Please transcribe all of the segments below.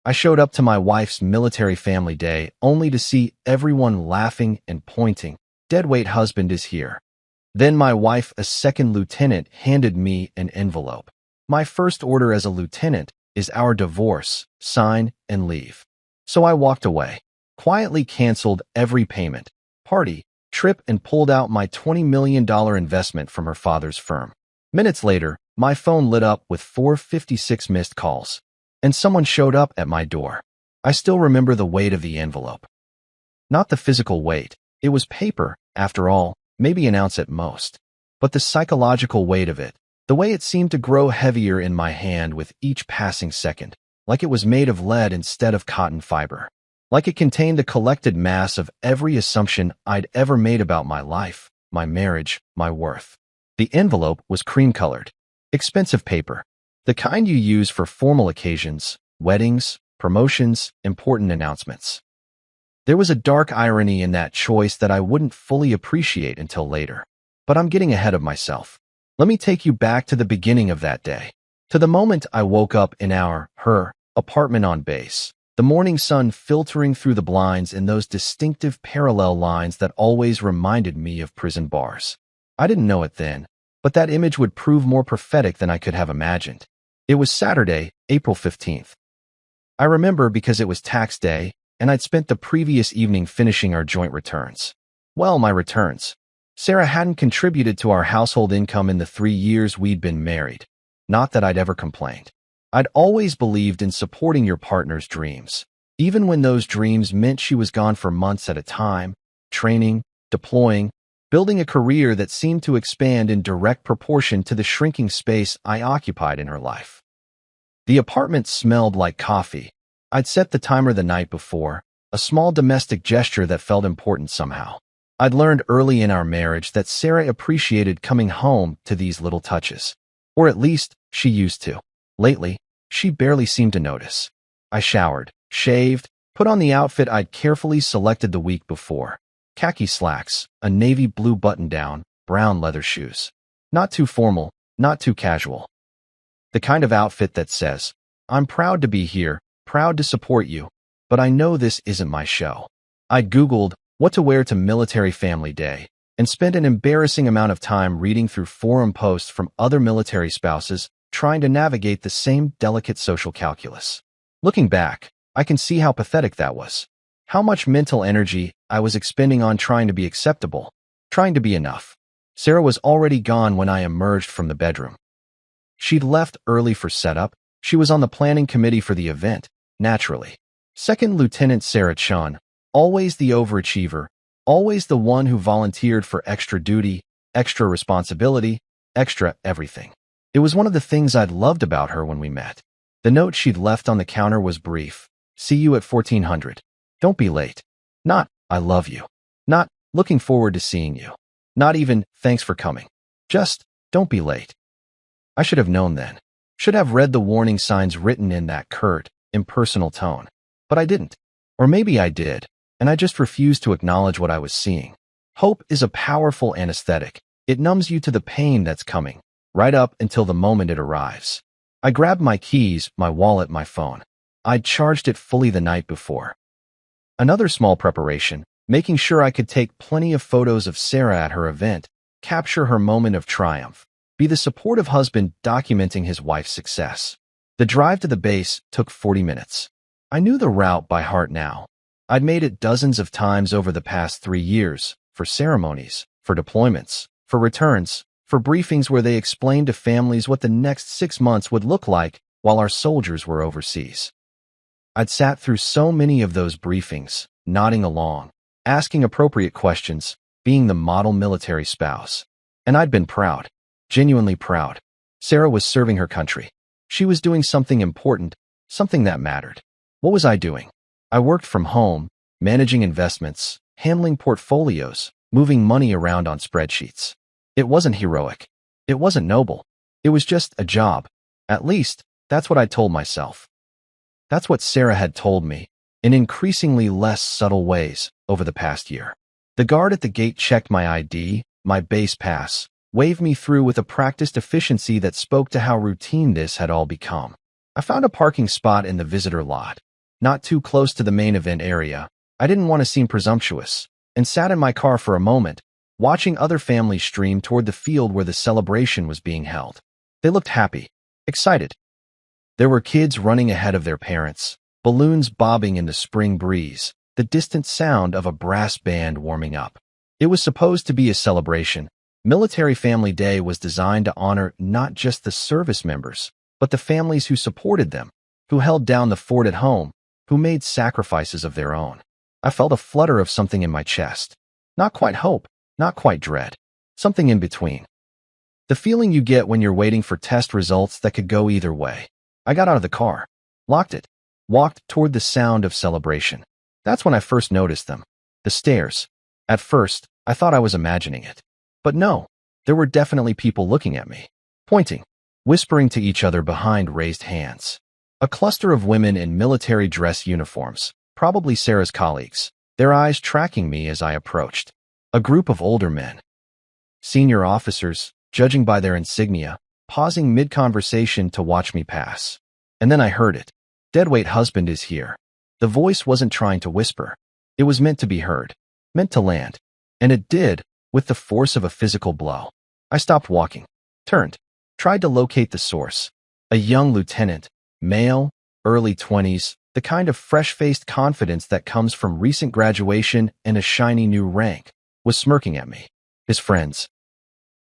I showed up to my wife's military family day only to see everyone laughing and pointing. Deadweight husband is here. Then my wife, a second lieutenant, handed me an envelope. My first order as a lieutenant is our divorce, sign, and leave. So I walked away, quietly canceled every payment, party, trip, and pulled out my $20 million investment from her father's firm. Minutes later, my phone lit up with 456 missed calls, and someone showed up at my door. I still remember the weight of the envelope. Not the physical weight. It was paper, after all, maybe an ounce at most. But the psychological weight of it, the way it seemed to grow heavier in my hand with each passing second, like it was made of lead instead of cotton fiber. Like it contained the collected mass of every assumption I'd ever made about my life, my marriage, my worth. The envelope was cream-colored. Expensive paper. The kind you use for formal occasions, weddings, promotions, important announcements. There was a dark irony in that choice that I wouldn't fully appreciate until later. But I'm getting ahead of myself. Let me take you back to the beginning of that day. To the moment I woke up in her apartment on base. The morning sun filtering through the blinds in those distinctive parallel lines that always reminded me of prison bars. I didn't know it then, but that image would prove more prophetic than I could have imagined. It was Saturday, April 15th. I remember because it was tax day, and I'd spent the previous evening finishing our joint returns. Well, my returns. Sarah hadn't contributed to our household income in the 3 years we'd been married. Not that I'd ever complained. I'd always believed in supporting your partner's dreams, even when those dreams meant she was gone for months at a time, training, deploying, building a career that seemed to expand in direct proportion to the shrinking space I occupied in her life. The apartment smelled like coffee. I'd set the timer the night before, a small domestic gesture that felt important somehow. I'd learned early in our marriage that Sarah appreciated coming home to these little touches. Or at least, she used to. Lately, she barely seemed to notice. I showered, shaved, put on the outfit I'd carefully selected the week before. Khaki slacks, a navy blue button-down, brown leather shoes. Not too formal, not too casual. The kind of outfit that says, I'm proud to be here, proud to support you, but I know this isn't my show. I'd Googled what to wear to Military Family Day and spent an embarrassing amount of time reading through forum posts from other military spouses trying to navigate the same delicate social calculus. Looking back, I can see how pathetic that was. How much mental energy I was expending on trying to be acceptable, trying to be enough. Sarah was already gone when I emerged from the bedroom. She'd left early for setup. She was on the planning committee for the event, naturally. Second Lieutenant Sarah Chun, always the overachiever, always the one who volunteered for extra duty, extra responsibility, extra everything. It was one of the things I'd loved about her when we met. The note she'd left on the counter was brief. See you at 1400. Don't be late. Not, I love you. Not, looking forward to seeing you. Not even, thanks for coming. Just, don't be late. I should have known then. Should have read the warning signs written in that curt, impersonal tone. But I didn't. Or maybe I did, and I just refused to acknowledge what I was seeing. Hope is a powerful anesthetic. It numbs you to the pain that's coming, right up until the moment it arrives. I grabbed my keys, my wallet, my phone. I'd charged it fully the night before. Another small preparation, making sure I could take plenty of photos of Sarah at her event, capture her moment of triumph, be the supportive husband documenting his wife's success. The drive to the base took 40 minutes. I knew the route by heart now. I'd made it dozens of times over the past 3 years, for ceremonies, for deployments, for returns, for briefings where they explained to families what the next 6 months would look like while our soldiers were overseas. I'd sat through so many of those briefings, nodding along, asking appropriate questions, being the model military spouse. And I'd been proud, genuinely proud. Sarah was serving her country. She was doing something important, something that mattered. What was I doing? I worked from home, managing investments, handling portfolios, moving money around on spreadsheets. It wasn't heroic. It wasn't noble. It was just a job. At least, that's what I told myself. That's what Sarah had told me, in increasingly less subtle ways, over the past year. The guard at the gate checked my ID, my base pass, waved me through with a practiced efficiency that spoke to how routine this had all become. I found a parking spot in the visitor lot, not too close to the main event area. I didn't want to seem presumptuous, and sat in my car for a moment, watching other families stream toward the field where the celebration was being held. They looked happy, excited. There were kids running ahead of their parents, balloons bobbing in the spring breeze, the distant sound of a brass band warming up. It was supposed to be a celebration. Military Family Day was designed to honor not just the service members, but the families who supported them, who held down the fort at home, who made sacrifices of their own. I felt a flutter of something in my chest. Not quite hope, not quite dread. Something in between. The feeling you get when you're waiting for test results that could go either way. I got out of the car, locked it, walked toward the sound of celebration. That's when I first noticed them. The stairs. At first, I thought I was imagining it. But no, there were definitely people looking at me, pointing, whispering to each other behind raised hands. A cluster of women in military dress uniforms, probably Sarah's colleagues, their eyes tracking me as I approached. A group of older men. Senior officers, judging by their insignia, pausing mid-conversation to watch me pass. And then I heard it. Deadweight husband is here. The voice wasn't trying to whisper. It was meant to be heard, meant to land. And it did, with the force of a physical blow. I stopped walking, turned, tried to locate the source. A young lieutenant, male, early 20s, the kind of fresh-faced confidence that comes from recent graduation and a shiny new rank, was smirking at me. His friends,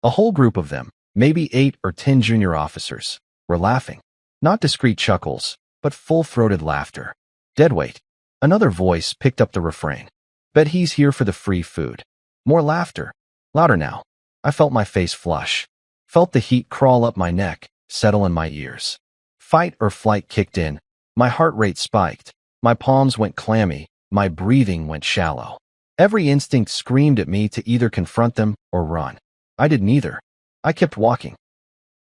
a whole group of them, maybe 8 or 10 junior officers, were laughing. Not discreet chuckles, but full-throated laughter. Deadweight. Another voice picked up the refrain. Bet he's here for the free food. More laughter. Louder now. I felt my face flush. Felt the heat crawl up my neck, settle in my ears. Fight or flight kicked in. My heart rate spiked. My palms went clammy. My breathing went shallow. Every instinct screamed at me to either confront them or run. I did neither. I kept walking.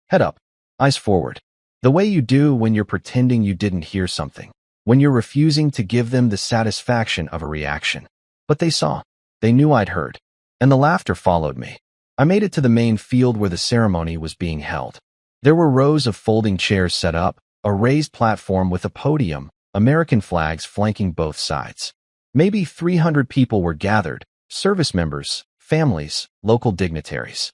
Head up. Eyes forward. The way you do when you're pretending you didn't hear something. When you're refusing to give them the satisfaction of a reaction. But they saw. They knew I'd heard. And the laughter followed me. I made it to the main field where the ceremony was being held. There were rows of folding chairs set up, a raised platform with a podium, American flags flanking both sides. Maybe 300 people were gathered, service members, families, local dignitaries.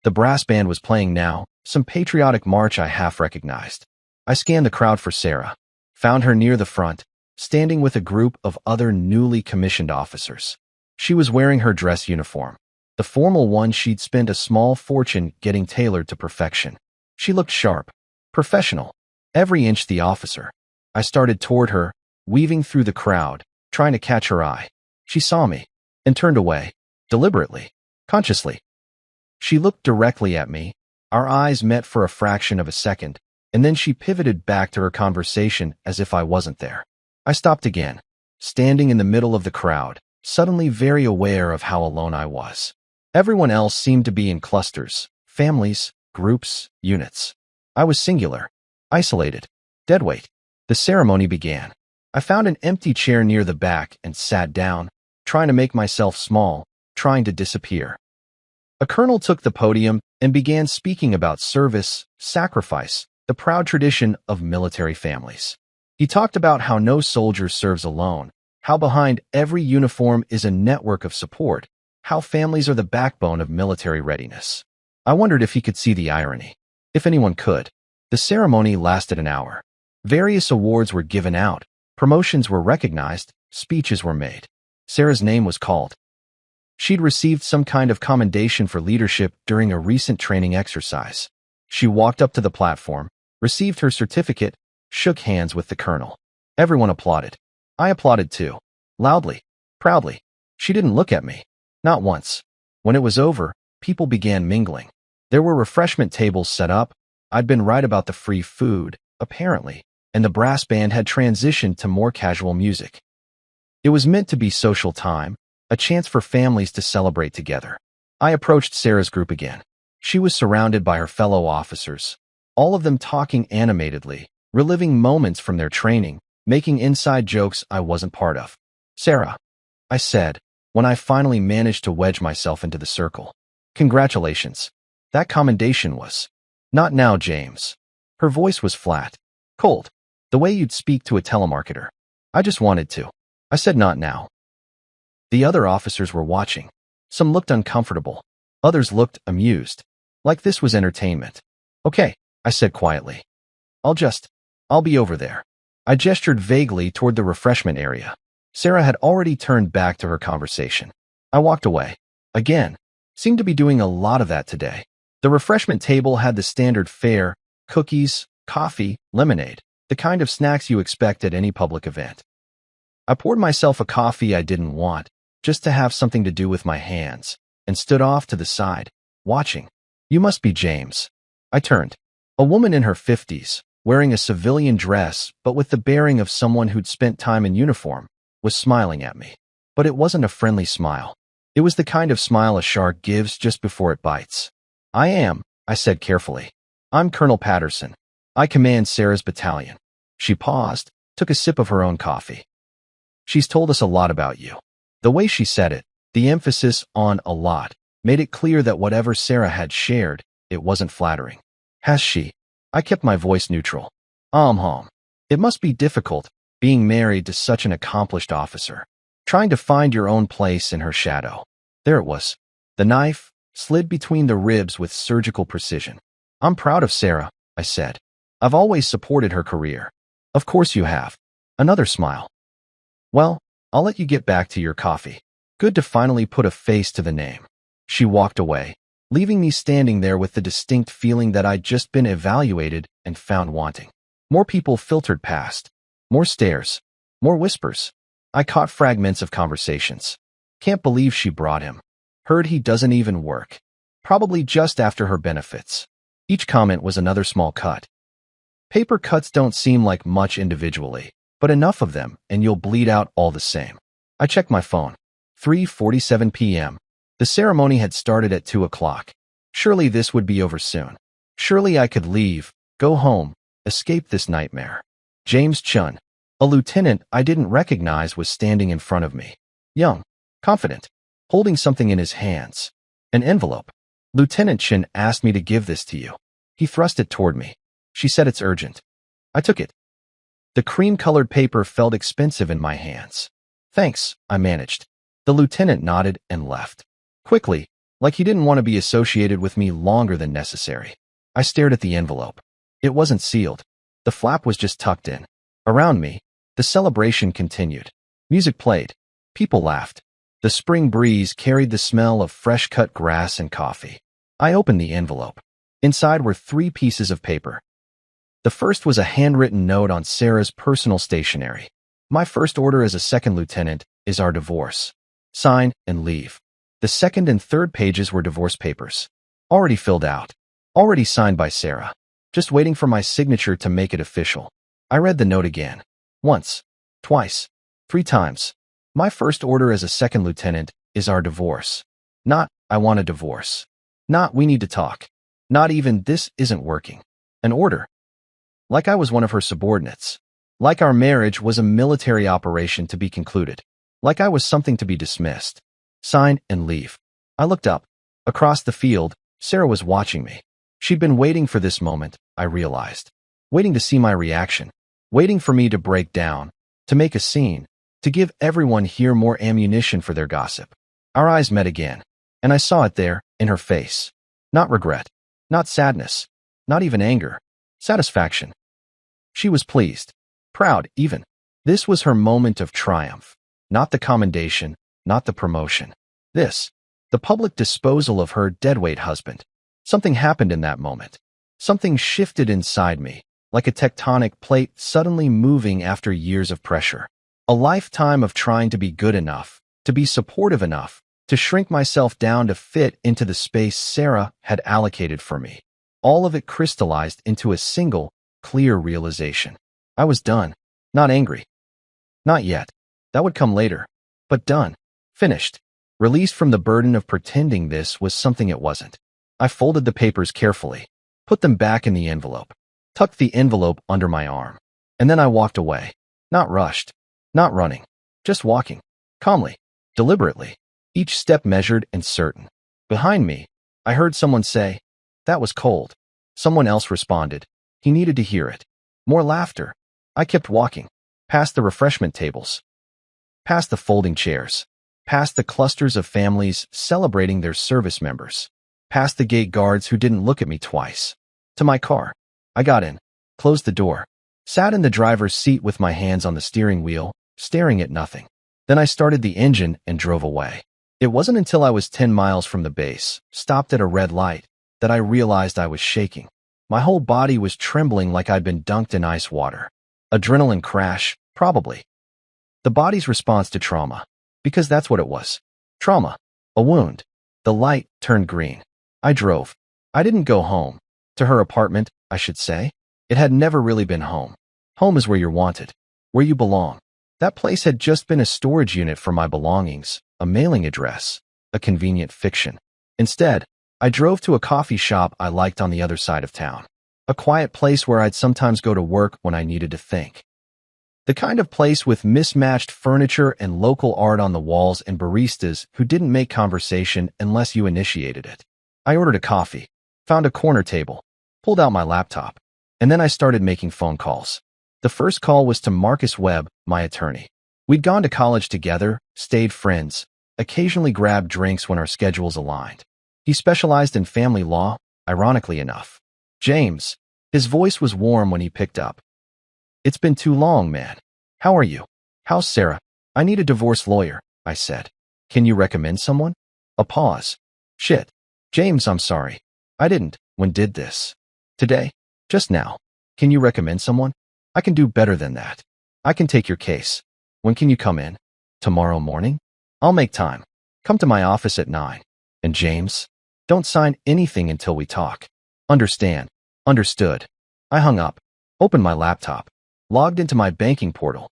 The brass band was playing now, some patriotic march I half recognized. I scanned the crowd for Sarah. Found her near the front, standing with a group of other newly commissioned officers. She was wearing her dress uniform, the formal one she'd spent a small fortune getting tailored to perfection. She looked sharp, professional, every inch the officer. I started toward her, weaving through the crowd, trying to catch her eye. She saw me, and turned away, deliberately, consciously. She looked directly at me. Our eyes met for a fraction of a second, and then she pivoted back to her conversation as if I wasn't there. I stopped again, standing in the middle of the crowd, suddenly very aware of how alone I was. Everyone else seemed to be in clusters, families, groups, units. I was singular, isolated, deadweight. The ceremony began. I found an empty chair near the back and sat down, trying to make myself small, trying to disappear. A colonel took the podium and began speaking about service, sacrifice, the proud tradition of military families. He talked about how no soldier serves alone, how behind every uniform is a network of support, how families are the backbone of military readiness. I wondered if he could see the irony. If anyone could. The ceremony lasted an hour. Various awards were given out, promotions were recognized, speeches were made. Sarah's name was called. She'd received some kind of commendation for leadership during a recent training exercise. She walked up to the platform, received her certificate, shook hands with the colonel. Everyone applauded. I applauded too. Loudly, proudly. She didn't look at me. Not once. When it was over, people began mingling. There were refreshment tables set up. I'd been right about the free food, apparently, and the brass band had transitioned to more casual music. It was meant to be social time, a chance for families to celebrate together. I approached Sarah's group again. She was surrounded by her fellow officers, all of them talking animatedly, reliving moments from their training, making inside jokes I wasn't part of. Sarah, I said, when I finally managed to wedge myself into the circle. Congratulations. That commendation was. Not now, James. Her voice was flat, cold, the way you'd speak to a telemarketer. I just wanted to. I said not now. The other officers were watching. Some looked uncomfortable. Others looked amused. Like this was entertainment. Okay, I said quietly. I'll be over there. I gestured vaguely toward the refreshment area. Sarah had already turned back to her conversation. I walked away. Again. Seemed to be doing a lot of that today. The refreshment table had the standard fare, cookies, coffee, lemonade, the kind of snacks you expect at any public event. I poured myself a coffee I didn't want, just to have something to do with my hands, and stood off to the side, watching. You must be James. I turned. A woman in her 50s, wearing a civilian dress but with the bearing of someone who'd spent time in uniform, was smiling at me. But it wasn't a friendly smile. It was the kind of smile a shark gives just before it bites. I said carefully. I'm Colonel Patterson. I command Sarah's battalion. She paused, took a sip of her own coffee. She's told us a lot about you. The way she said it, the emphasis on a lot, made it clear that whatever Sarah had shared, it wasn't flattering. Has she? I kept my voice neutral. It must be difficult, being married to such an accomplished officer. Trying to find your own place in her shadow. There it was. The knife slid between the ribs with surgical precision. I'm proud of Sarah, I said. I've always supported her career. Of course you have. Another smile. Well, I'll let you get back to your coffee. Good to finally put a face to the name. She walked away, leaving me standing there with the distinct feeling that I'd just been evaluated and found wanting. More people filtered past. More stares. More whispers. I caught fragments of conversations. Can't believe she brought him. Heard he doesn't even work. Probably just after her benefits. Each comment was another small cut. Paper cuts don't seem like much individually, but enough of them and you'll bleed out all the same. I checked my phone. 3:47 p.m. The ceremony had started at 2 o'clock. Surely this would be over soon. Surely I could leave, go home, escape this nightmare. James Chun. A lieutenant I didn't recognize was standing in front of me. Young, confident, holding something in his hands. An envelope. Lieutenant Chen asked me to give this to you. He thrust it toward me. She said it's urgent. I took it. The cream-colored paper felt expensive in my hands. Thanks, I managed. The lieutenant nodded and left. Quickly, like he didn't want to be associated with me longer than necessary. I stared at the envelope. It wasn't sealed. The flap was just tucked in. Around me, the celebration continued. Music played. People laughed. The spring breeze carried the smell of fresh-cut grass and coffee. I opened the envelope. Inside were 3 pieces of paper. The first was a handwritten note on Sarah's personal stationery. My first order as a second lieutenant is our divorce. Sign and leave. The second and third pages were divorce papers. Already filled out. Already signed by Sarah. Just waiting for my signature to make it official. I read the note again. Once. Twice. 3 times. My first order as a second lieutenant is our divorce. Not, I want a divorce. Not, we need to talk. Not even, this isn't working. An order. Like I was one of her subordinates. Like our marriage was a military operation to be concluded. Like I was something to be dismissed. Sign and leave. I looked up. Across the field, Sarah was watching me. She'd been waiting for this moment, I realized. Waiting to see my reaction. Waiting for me to break down, to make a scene, to give everyone here more ammunition for their gossip. Our eyes met again, and I saw it there, in her face. Not regret, not sadness, not even anger. Satisfaction. She was pleased, proud even. This was her moment of triumph, not the commendation, not the promotion. This, the public disposal of her deadweight husband. Something happened in that moment. Something shifted inside me. Like a tectonic plate suddenly moving after years of pressure. A lifetime of trying to be good enough, to be supportive enough, to shrink myself down to fit into the space Sarah had allocated for me. All of it crystallized into a single, clear realization. I was done. Not angry. Not yet. That would come later. But done. Finished. Released from the burden of pretending this was something it wasn't. I folded the papers carefully, put them back in the envelope. Tucked the envelope under my arm. And then I walked away. Not rushed. Not running. Just walking. Calmly. Deliberately. Each step measured and certain. Behind me, I heard someone say, "That was cold." Someone else responded. He needed to hear it. More laughter. I kept walking. past the refreshment tables, past the folding chairs, past the clusters of families celebrating their service members, past the gate guards who didn't look at me twice. To my car. I got in, closed the door, sat in the driver's seat with my hands on the steering wheel, staring at nothing. Then I started the engine and drove away. It wasn't until I was 10 miles from the base, stopped at a red light, that I realized I was shaking. My whole body was trembling like I'd been dunked in ice water. Adrenaline crash, probably. The body's response to trauma. Because that's what it was. Trauma. A wound. The light turned green. I drove. I didn't go home. To her apartment, I should say. It had never really been home. Home is where you're wanted. Where you belong. That place had just been a storage unit for my belongings, a mailing address, a convenient fiction. Instead, I drove to a coffee shop I liked on the other side of town. A quiet place where I'd sometimes go to work when I needed to think. The kind of place with mismatched furniture and local art on the walls and baristas who didn't make conversation unless you initiated it. I ordered a coffee, found a corner table, pulled out my laptop, and then I started making phone calls. The first call was to Marcus Webb, my attorney. We'd gone to college together, stayed friends, occasionally grabbed drinks when our schedules aligned. He specialized in family law, ironically enough. James. His voice was warm when he picked up. It's been too long, man. How are you? How's Sarah? I need a divorce lawyer, I said. Can you recommend someone? A pause. Shit. James, I'm sorry. I didn't. When did this? Today? Just now. Can you recommend someone? I can do better than that. I can take your case. When can you come in? Tomorrow morning? I'll make time. Come to my office at 9. And James? Don't sign anything until we talk. Understand. Understood. I hung up, opened my laptop, logged into my banking portal.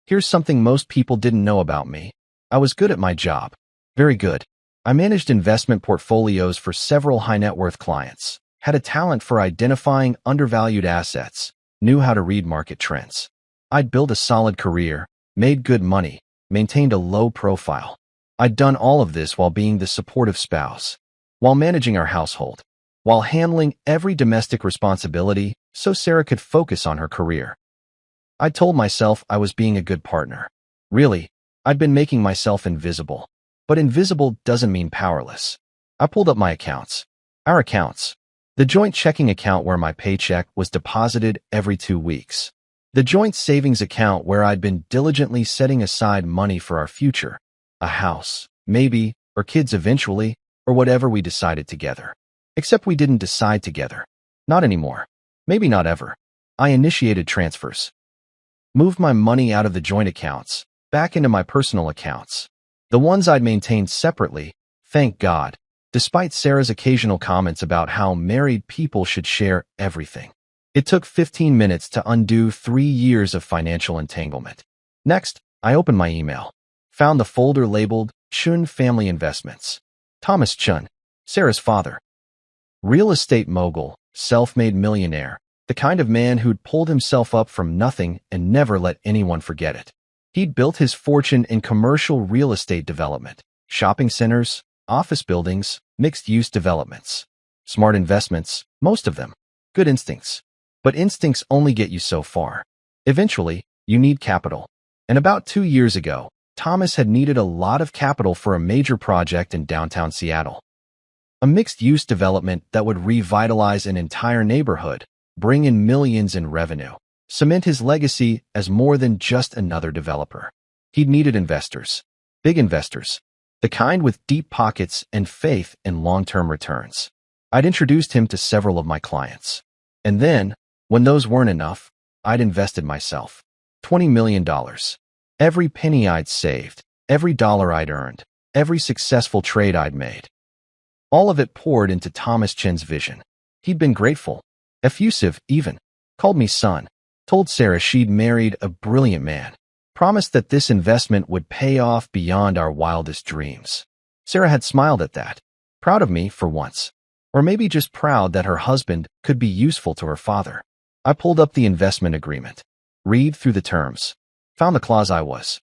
Here's something most people didn't know about me. I was good at my job. Very good. I managed investment portfolios for several high-net-worth clients, had a talent for identifying undervalued assets, knew how to read market trends. I'd built a solid career, made good money, maintained a low profile. I'd done all of this while being the supportive spouse, while managing our household, while handling every domestic responsibility so Sarah could focus on her career. I told myself I was being a good partner. Really, I'd been making myself invisible. But invisible doesn't mean powerless. I pulled up my accounts. Our accounts. The joint checking account where my paycheck was deposited every 2 weeks. The joint savings account where I'd been diligently setting aside money for our future. A house, maybe, or kids eventually, or whatever we decided together. Except we didn't decide together. Not anymore. Maybe not ever. I initiated transfers. Moved my money out of the joint accounts, back into my personal accounts. The ones I'd maintained separately, thank God, despite Sarah's occasional comments about how married people should share everything. It took 15 minutes to undo 3 years of financial entanglement. Next, I opened my email. Found the folder labeled Chun Family Investments. Thomas Chun, Sarah's father. Real estate mogul, self-made millionaire, the kind of man who'd pulled himself up from nothing and never let anyone forget it. He'd built his fortune in commercial real estate development, shopping centers, office buildings, mixed-use developments. Smart investments, most of them. Good instincts. But instincts only get you so far. Eventually, you need capital. And about 2 years ago, Thomas had needed a lot of capital for a major project in downtown Seattle. A mixed-use development that would revitalize an entire neighborhood, bring in millions in revenue, cement his legacy as more than just another developer. He'd needed investors. Big investors. The kind with deep pockets and faith in long-term returns. I'd introduced him to several of my clients. And then, when those weren't enough, I'd invested myself. $20 million. Every penny I'd saved, every dollar I'd earned, every successful trade I'd made. All of it poured into Thomas Chen's vision. He'd been grateful, effusive even, called me son, told Sarah she'd married a brilliant man, promised that this investment would pay off beyond our wildest dreams. Sarah had smiled at that, proud of me for once, or maybe just proud that her husband could be useful to her father. I pulled up the investment agreement, read through the terms, found the clause I was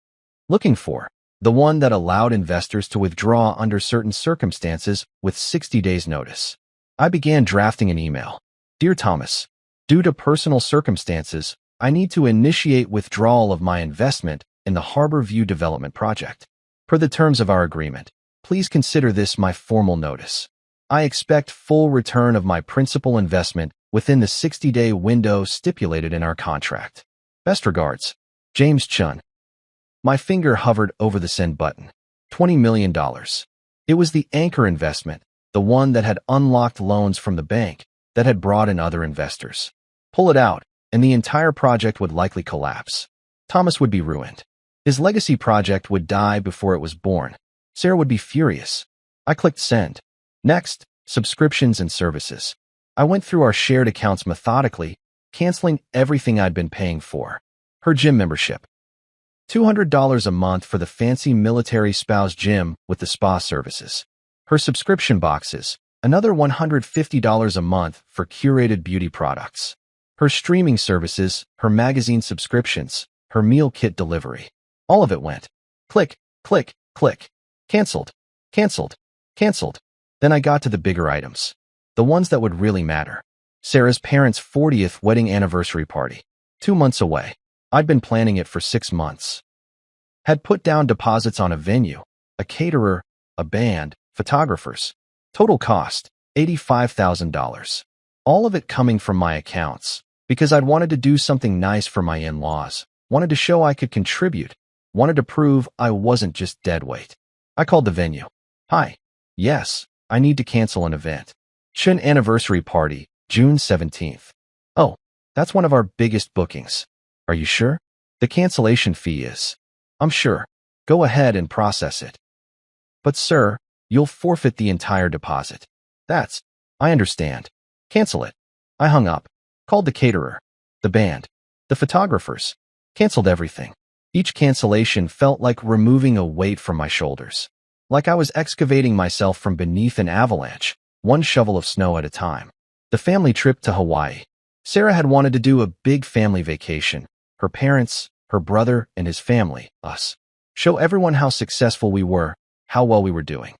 looking for, the one that allowed investors to withdraw under certain circumstances with 60 days notice. I began drafting an email. Dear Thomas, due to personal circumstances, I need to initiate withdrawal of my investment in the Harbor View Development Project. Per the terms of our agreement, please consider this my formal notice. I expect full return of my principal investment within the 60-day window stipulated in our contract. Best regards, James Chun. My finger hovered over the send button. $20 million. It was the anchor investment, the one that had unlocked loans from the bank, that had brought in other investors. Pull it out, and the entire project would likely collapse. Thomas would be ruined. His legacy project would die before it was born. Sarah would be furious. I clicked send. Next, subscriptions and services. I went through our shared accounts methodically, canceling everything I'd been paying for. Her gym membership. $200 a month for the fancy military spouse gym with the spa services. Her subscription boxes. Another $150 a month for curated beauty products. Her streaming services, her magazine subscriptions, her meal kit delivery. All of it went. Click, click, click. Canceled, canceled, canceled. Then I got to the bigger items. The ones that would really matter. Sarah's parents' 40th wedding anniversary party. 2 months away. I'd been planning it for 6 months. Had put down deposits on a venue, a caterer, a band, photographers. Total cost, $85,000. All of it coming from my accounts, because I'd wanted to do something nice for my in-laws, wanted to show I could contribute, wanted to prove I wasn't just deadweight. I called the venue. Hi. Yes, I need to cancel an event. Chun anniversary party, June 17th. Oh, that's one of our biggest bookings. Are you sure? The cancellation fee is. I'm sure. Go ahead and process it. But sir, you'll forfeit the entire deposit. I understand. Cancel it. I hung up. Called the caterer, the band, the photographers. Canceled everything. Each cancellation felt like removing a weight from my shoulders. Like I was excavating myself from beneath an avalanche, one shovel of snow at a time. The family trip to Hawaii. Sarah had wanted to do a big family vacation. Her parents, her brother, and his family, us. Show everyone how successful we were, how well we were doing.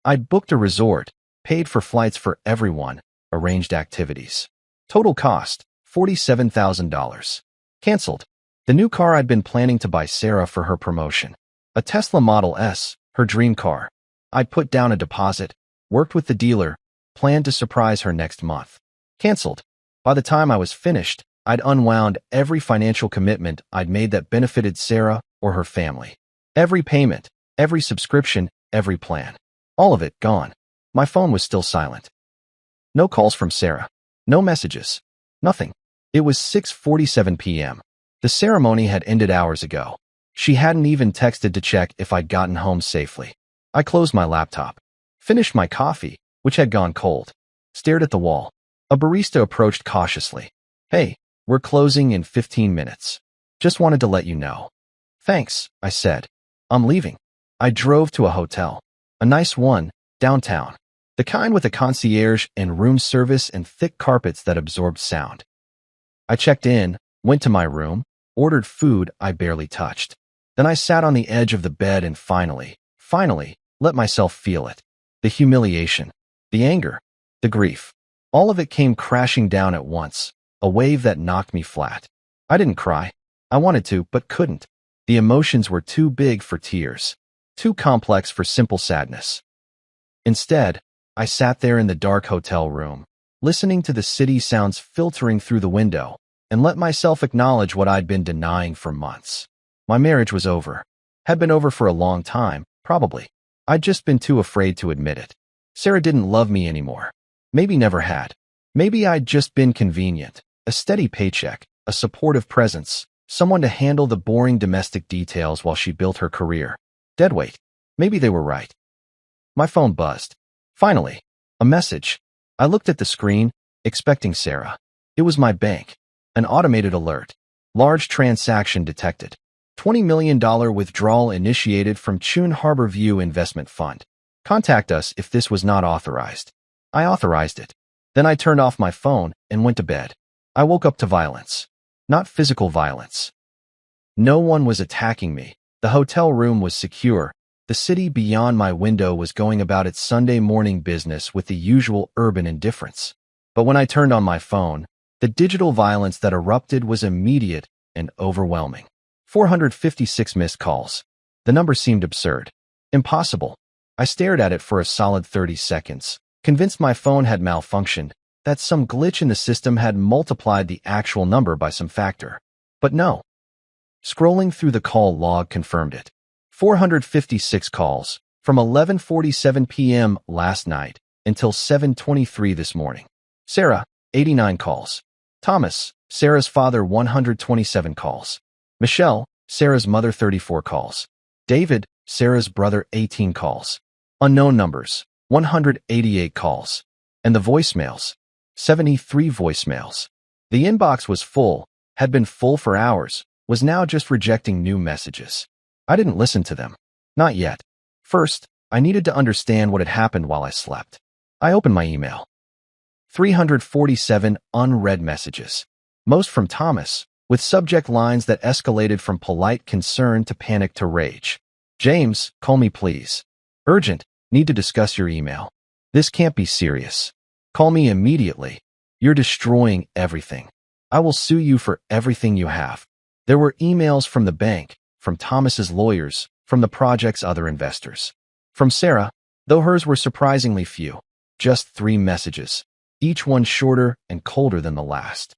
I'd booked a resort, paid for flights for everyone, arranged activities. Total cost, $47,000. Canceled. The new car I'd been planning to buy Sarah for her promotion. A Tesla Model S, her dream car. I'd put down a deposit, worked with the dealer, planned to surprise her next month. Canceled. By the time I was finished, I'd unwound every financial commitment I'd made that benefited Sarah or her family. Every payment, every subscription, every plan. All of it gone. My phone was still silent. No calls from Sarah. No messages. Nothing. It was 6:47 p.m. The ceremony had ended hours ago. She hadn't even texted to check if I'd gotten home safely. I closed my laptop. Finished my coffee, which had gone cold. Stared at the wall. A barista approached cautiously. Hey, we're closing in 15 minutes. Just wanted to let you know. Thanks, I said. I'm leaving. I drove to a hotel. A nice one, downtown. The kind with a concierge and room service and thick carpets that absorbed sound. I checked in, went to my room, ordered food I barely touched. Then I sat on the edge of the bed and finally, let myself feel it. The humiliation, the anger, the grief. All of it came crashing down at once, a wave that knocked me flat. I didn't cry. I wanted to, but couldn't. The emotions were too big for tears, too complex for simple sadness. Instead, I sat there in the dark hotel room, listening to the city sounds filtering through the window, and let myself acknowledge what I'd been denying for months. My marriage was over. Had been over for a long time, probably. I'd just been too afraid to admit it. Sarah didn't love me anymore. Maybe never had. Maybe I'd just been convenient, a steady paycheck, a supportive presence, someone to handle the boring domestic details while she built her career. Deadweight. Maybe they were right. My phone buzzed. Finally, a message. I looked at the screen, expecting Sarah. It was my bank. An automated alert. Large transaction detected. $20 million withdrawal initiated from Chun Harbor View Investment Fund. Contact us if this was not authorized. I authorized it. Then I turned off my phone and went to bed. I woke up to violence. Not physical violence. No one was attacking me. The hotel room was secure. The city beyond my window was going about its Sunday morning business with the usual urban indifference. But when I turned on my phone, The digital violence that erupted was immediate and overwhelming. 456 missed calls. The number seemed absurd. Impossible. I stared at it for a solid 30 seconds, convinced my phone had malfunctioned, that some glitch in the system had multiplied the actual number by some factor. But no. Scrolling through the call log confirmed it. 456 calls, from 11:47 p.m. last night until 7:23 this morning. Sarah, 89 calls. Thomas, Sarah's father, 127 calls. Michelle, Sarah's mother, 34 calls. David, Sarah's brother, 18 calls. Unknown numbers, 188 calls. And the voicemails, 73 voicemails. The inbox was full, had been full for hours, was now just rejecting new messages. I didn't listen to them. Not yet. First, I needed to understand what had happened while I slept. I opened my email. 347 unread messages. Most from Thomas, with subject lines that escalated from polite concern to panic to rage. James, call me please. Urgent, need to discuss your email. This can't be serious. Call me immediately. You're destroying everything. I will sue you for everything you have. There were emails from the bank, from Thomas's lawyers, from the project's other investors. From Sarah, though hers were surprisingly few. Just 3 messages, each one shorter and colder than the last.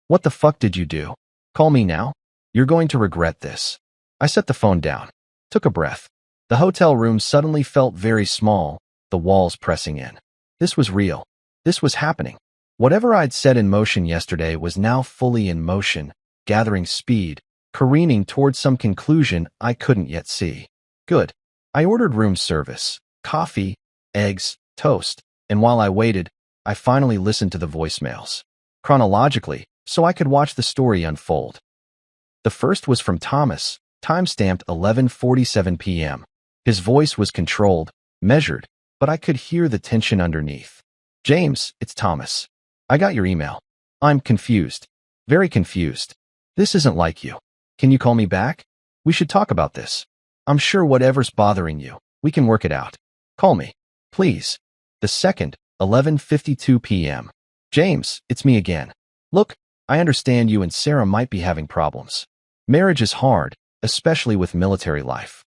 What the fuck did you do? Call me now? You're going to regret this. I set the phone down, took a breath. The hotel room suddenly felt very small, the walls pressing in. This was real. This was happening. Whatever I'd set in motion yesterday was now fully in motion, gathering speed, careening towards some conclusion I couldn't yet see. Good. I ordered room service, coffee, eggs, toast, and while I waited, I finally listened to the voicemails. Chronologically, so I could watch the story unfold. The first was from Thomas, timestamped 11:47 p.m. His voice was controlled, measured, but I could hear the tension underneath. James, it's Thomas. I got your email. I'm confused. Very confused. This isn't like you. Can you call me back? We should talk about this. I'm sure whatever's bothering you, we can work it out. Call me, please. The second, 11:52 p.m. James, it's me again. Look, I understand you and Sarah might be having problems. Marriage is hard, especially with military life.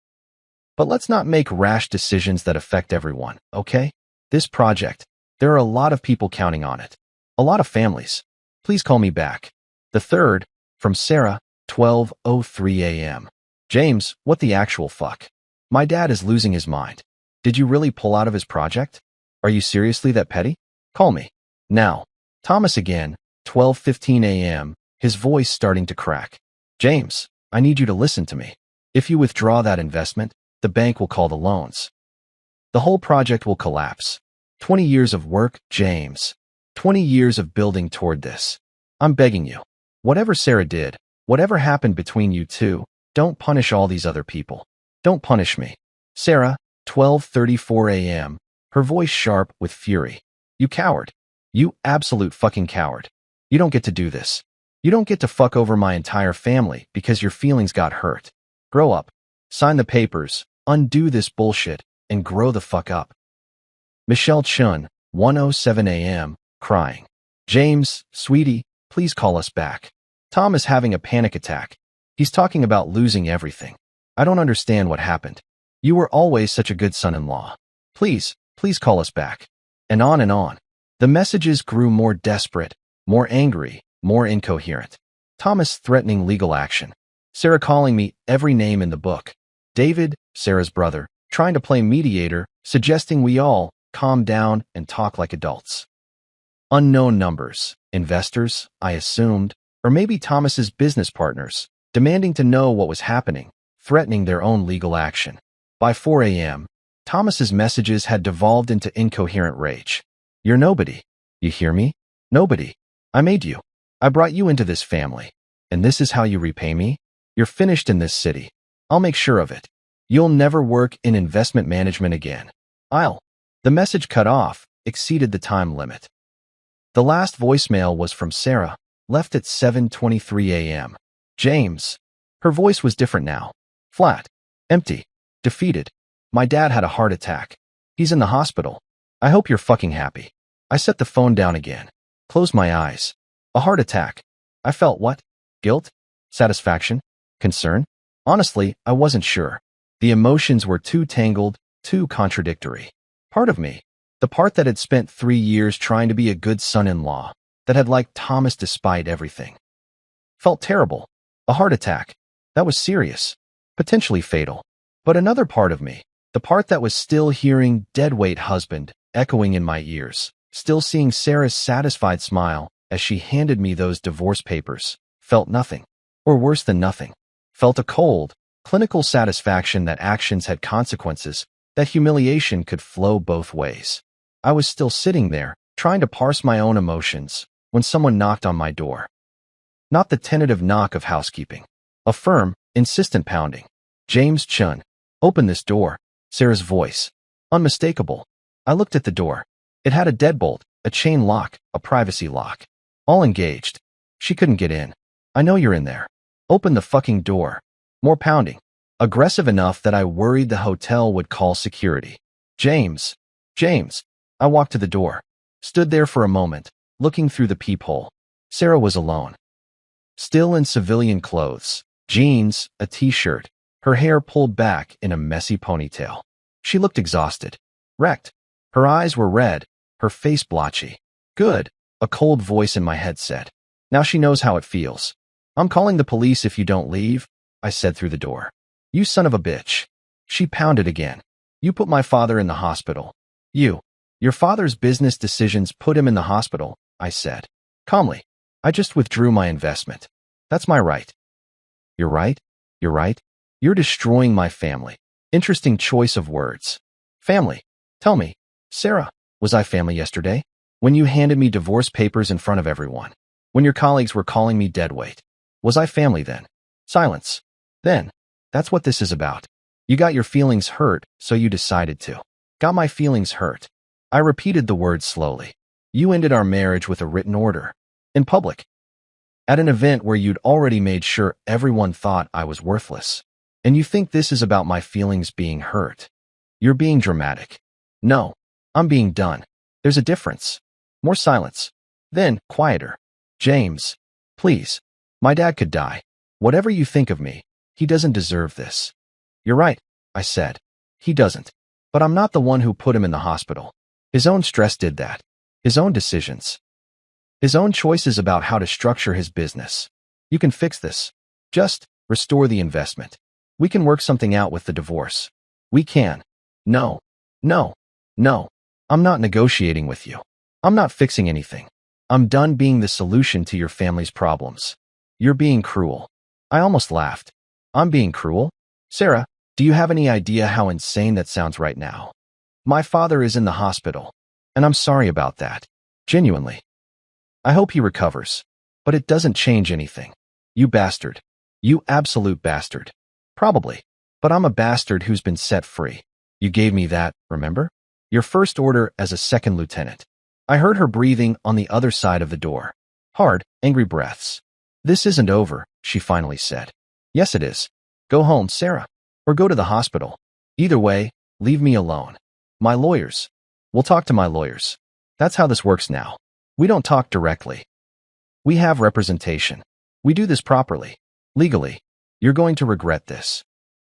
But let's not make rash decisions that affect everyone, okay? This project, there are a lot of people counting on it. A lot of families. Please call me back. The third, from Sarah, 12:03 a.m. James, what the actual fuck? My dad is losing his mind. Did you really pull out of his project? Are you seriously that petty? Call me. Now. Thomas again, 12:15 a.m., his voice starting to crack. James, I need you to listen to me. If you withdraw that investment, the bank will call the loans. The whole project will collapse. 20 years of work, James. 20 years of building toward this. I'm begging you. Whatever Sarah did, whatever happened between you two, don't punish all these other people. Don't punish me. Sarah, 12:34 a.m., her voice sharp with fury. You coward. You absolute fucking coward. You don't get to do this. You don't get to fuck over my entire family because your feelings got hurt. Grow up. Sign the papers, undo this bullshit, and grow the fuck up. Michelle Chun, 1:07 a.m., crying. James, sweetie, please call us back. Tom is having a panic attack. He's talking about losing everything. I don't understand what happened. You were always such a good son-in-law. Please call us back. And on and on. The messages grew more desperate, more angry, more incoherent. Thomas threatening legal action. Sarah calling me every name in the book. David, Sarah's brother, trying to play mediator, suggesting we all calm down and talk like adults. Unknown numbers, investors, I assumed, or maybe Thomas's business partners, demanding to know what was happening, threatening their own legal action. By 4 a.m., Thomas's messages had devolved into incoherent rage. You're nobody. You hear me? Nobody. I made you. I brought you into this family. And this is how you repay me? You're finished in this city. I'll make sure of it. You'll never work in investment management again. The message cut off, exceeded the time limit. The last voicemail was from Sarah, left at 7:23 a.m. James. Her voice was different now. Flat. Empty. Defeated. My dad had a heart attack. He's in the hospital. I hope you're fucking happy. I set the phone down again. Closed my eyes. A heart attack. I felt what? Guilt? Satisfaction? Concern? Honestly, I wasn't sure. The emotions were too tangled, too contradictory. Part of me, the part that had spent 3 years trying to be a good son-in-law, that had liked Thomas despite everything, felt terrible. A heart attack. That was serious. Potentially fatal. But another part of me, the part that was still hearing deadweight husband echoing in my ears, still seeing Sarah's satisfied smile as she handed me those divorce papers, felt nothing. Or worse than nothing. Felt a cold, clinical satisfaction that actions had consequences, that humiliation could flow both ways. I was still sitting there, trying to parse my own emotions, when someone knocked on my door. Not the tentative knock of housekeeping. A firm, insistent pounding. James Chun. Open this door. Sarah's voice. Unmistakable. I looked at the door. It had a deadbolt, a chain lock, a privacy lock. All engaged. She couldn't get in. I know you're in there. Open the fucking door. More pounding. Aggressive enough that I worried the hotel would call security. James. James. I walked to the door. Stood there for a moment, looking through the peephole. Sarah was alone. Still in civilian clothes. Jeans, a t-shirt. Her hair pulled back in a messy ponytail. She looked exhausted. Wrecked. Her eyes were red, her face blotchy. Good. A cold voice in my head said. Now she knows how it feels. I'm calling the police if you don't leave, I said through the door. You son of a bitch. She pounded again. You put my father in the hospital. Your father's business decisions put him in the hospital, I said. Calmly. I just withdrew my investment. That's my right. You're right? You're right? You're destroying my family. Interesting choice of words. Family. Tell me, Sarah, was I family yesterday? When you handed me divorce papers in front of everyone. When your colleagues were calling me deadweight. Was I family then? Silence. Then. That's what this is about. You got your feelings hurt, so you decided to. Got my feelings hurt. I repeated the words slowly. You ended our marriage with a written order. In public. At an event where you'd already made sure everyone thought I was worthless. And you think this is about my feelings being hurt. You're being dramatic. No. I'm being done. There's a difference. More silence. Then, quieter. James. Please. My dad could die. Whatever you think of me, he doesn't deserve this. You're right, I said. He doesn't. But I'm not the one who put him in the hospital. His own stress did that. His own decisions. His own choices about how to structure his business. You can fix this. Just restore the investment. We can work something out with the divorce. We can. No. No. No. I'm not negotiating with you. I'm not fixing anything. I'm done being the solution to your family's problems. You're being cruel. I almost laughed. I'm being cruel? Sarah, do you have any idea how insane that sounds right now? My father is in the hospital, and I'm sorry about that. Genuinely. I hope he recovers. But it doesn't change anything. You bastard. You absolute bastard. Probably. But I'm a bastard who's been set free. You gave me that, remember? Your first order as a second lieutenant. I heard her breathing on the other side of the door. Hard, angry breaths. This isn't over, she finally said. Yes, it is. Go home, Sarah. Or go to the hospital. Either way, leave me alone. My lawyers. We'll talk to my lawyers. That's how this works now. We don't talk directly. We have representation. We do this properly. Legally. You're going to regret this.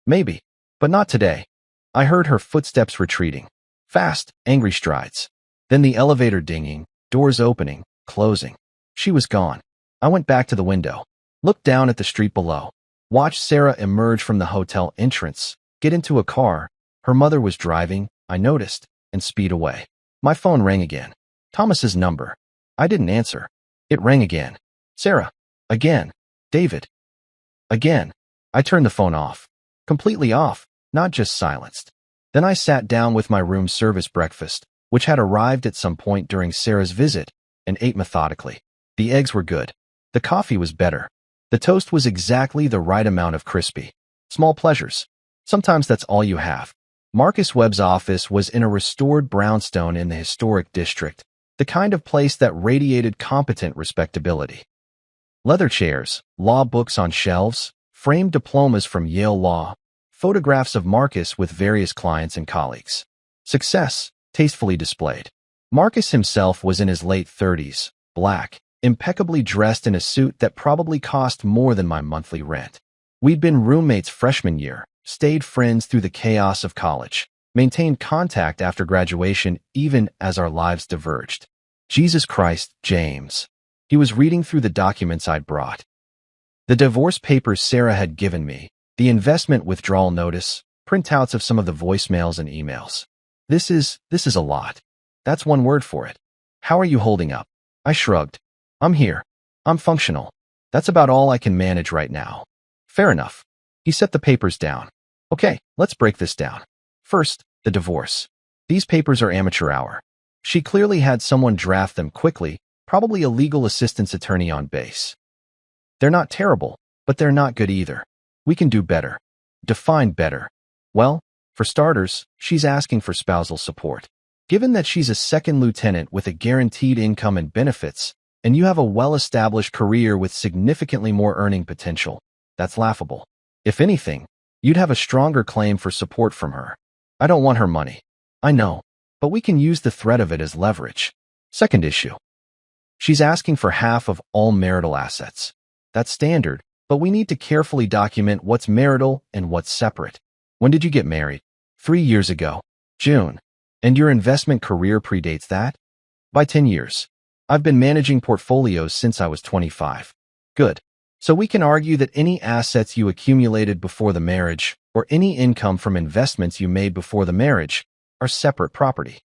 Maybe. But not today. I heard her footsteps retreating. Fast, angry strides. Then the elevator dinging, doors opening, closing. She was gone. I went back to the window. Looked down at the street below. Watched Sarah emerge from the hotel entrance, get into a car. Her mother was driving, I noticed, and speed away. My phone rang again. Thomas's number. I didn't answer. It rang again. Sarah. Again. David. Again. I turned the phone off. Completely off, not just silenced. Then I sat down with my room service breakfast, which had arrived at some point during Sarah's visit, and ate methodically. The eggs were good. The coffee was better. The toast was exactly the right amount of crispy. Small pleasures. Sometimes that's all you have. Marcus Webb's office was in a restored brownstone in the historic district, the kind of place that radiated competent respectability. Leather chairs, law books on shelves, framed diplomas from Yale Law, photographs of Marcus with various clients and colleagues. Success, tastefully displayed. Marcus himself was in his late 30s, black, impeccably dressed in a suit that probably cost more than my monthly rent. We'd been roommates freshman year, stayed friends through the chaos of college, maintained contact after graduation even as our lives diverged. Jesus Christ, James. He was reading through the documents I'd brought. The divorce papers Sarah had given me, the investment withdrawal notice, printouts of some of the voicemails and emails. This is a lot. That's one word for it. How are you holding up? I shrugged. I'm here. I'm functional. That's about all I can manage right now. Fair enough. He set the papers down. Okay, let's break this down. First, the divorce. These papers are amateur hour. She clearly had someone draft them quickly, probably a legal assistance attorney on base. They're not terrible, but they're not good either. We can do better. Define better. Well, for starters, she's asking for spousal support. Given that she's a second lieutenant with a guaranteed income and benefits, and you have a well-established career with significantly more earning potential, that's laughable. If anything, you'd have a stronger claim for support from her. I don't want her money. I know, but we can use the threat of it as leverage. Second issue. She's asking for half of all marital assets. That's standard, but we need to carefully document what's marital and what's separate. When did you get married? 3 years ago. June. And your investment career predates that? By 10 years. I've been managing portfolios since I was 25. Good. So we can argue that any assets you accumulated before the marriage, or any income from investments you made before the marriage, are separate property.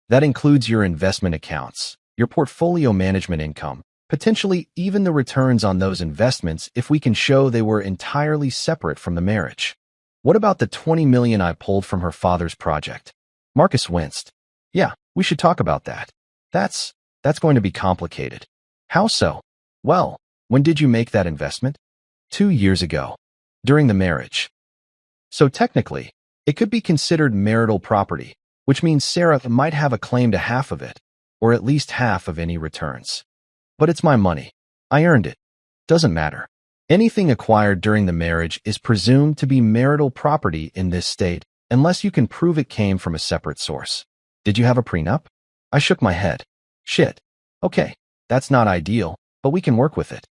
That includes your investment accounts, your portfolio management income, potentially even the returns on those investments if we can show they were entirely separate from the marriage. What about the $20 million I pulled from her father's project? Marcus winced. Yeah, we should talk about that. That's going to be complicated. How so? Well, when did you make that investment? 2 years ago, during the marriage. So technically, it could be considered marital property, which means Sarah might have a claim to half of it, or at least half of any returns. But it's my money. I earned it. Doesn't matter. Anything acquired during the marriage is presumed to be marital property in this state, unless you can prove it came from a separate source. Did you have a prenup? I shook my head. Shit. Okay, that's not ideal, but we can work with it.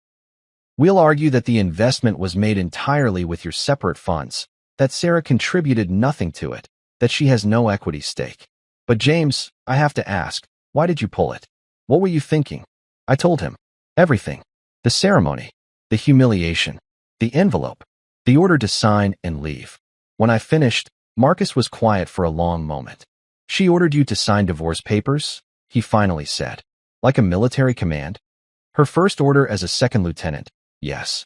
We'll argue that the investment was made entirely with your separate funds, that Sarah contributed nothing to it, that she has no equity stake. But James, I have to ask, why did you pull it? What were you thinking? I told him. Everything. The ceremony. The humiliation. The envelope. The order to sign and leave. When I finished, Marcus was quiet for a long moment. She ordered you to sign divorce papers? He finally said. Like a military command? Her first order as a second lieutenant, yes.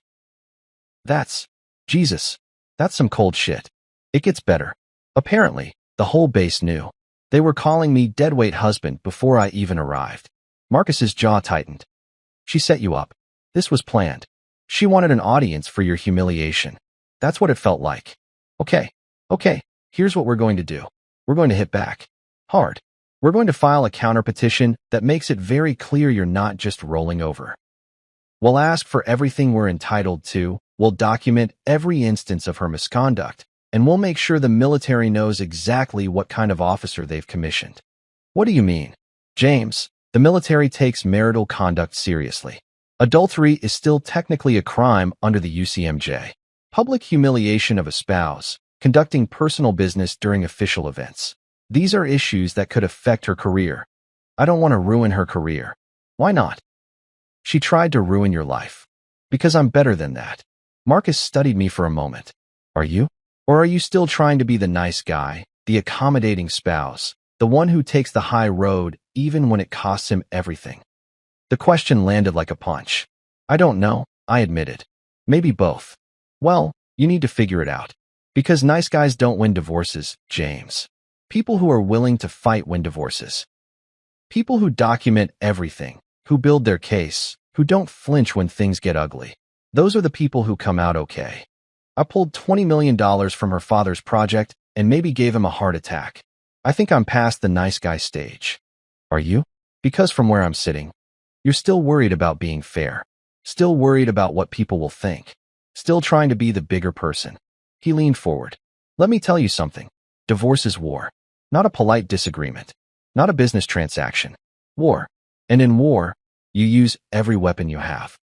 Jesus, that's some cold shit. It gets better. Apparently, the whole base knew. They were calling me deadweight husband before I even arrived. Marcus's jaw tightened. She set you up. This was planned. She wanted an audience for your humiliation. That's what it felt like. Okay, here's what we're going to do. We're going to hit back. Hard. We're going to file a counter-petition that makes it very clear you're not just rolling over. We'll ask for everything we're entitled to, we'll document every instance of her misconduct, and we'll make sure the military knows exactly what kind of officer they've commissioned. What do you mean? James, the military takes marital conduct seriously. Adultery is still technically a crime under the UCMJ. Public humiliation of a spouse, conducting personal business during official events. These are issues that could affect her career. I don't want to ruin her career. Why not? She tried to ruin your life. Because I'm better than that. Marcus studied me for a moment. Are you? Or are you still trying to be the nice guy, the accommodating spouse, the one who takes the high road even when it costs him everything? The question landed like a punch. I don't know, I admitted. Maybe both. Well, you need to figure it out. Because nice guys don't win divorces, James. People who are willing to fight win divorces. People who document everything, who build their case, who don't flinch when things get ugly. Those are the people who come out okay. I pulled $20 million from her father's project and maybe gave him a heart attack. I think I'm past the nice guy stage. Are you? Because from where I'm sitting, you're still worried about being fair. Still worried about what people will think. Still trying to be the bigger person. He leaned forward. Let me tell you something. Divorce is war. Not a polite disagreement. Not a business transaction. War. And in war, You use every weapon you have.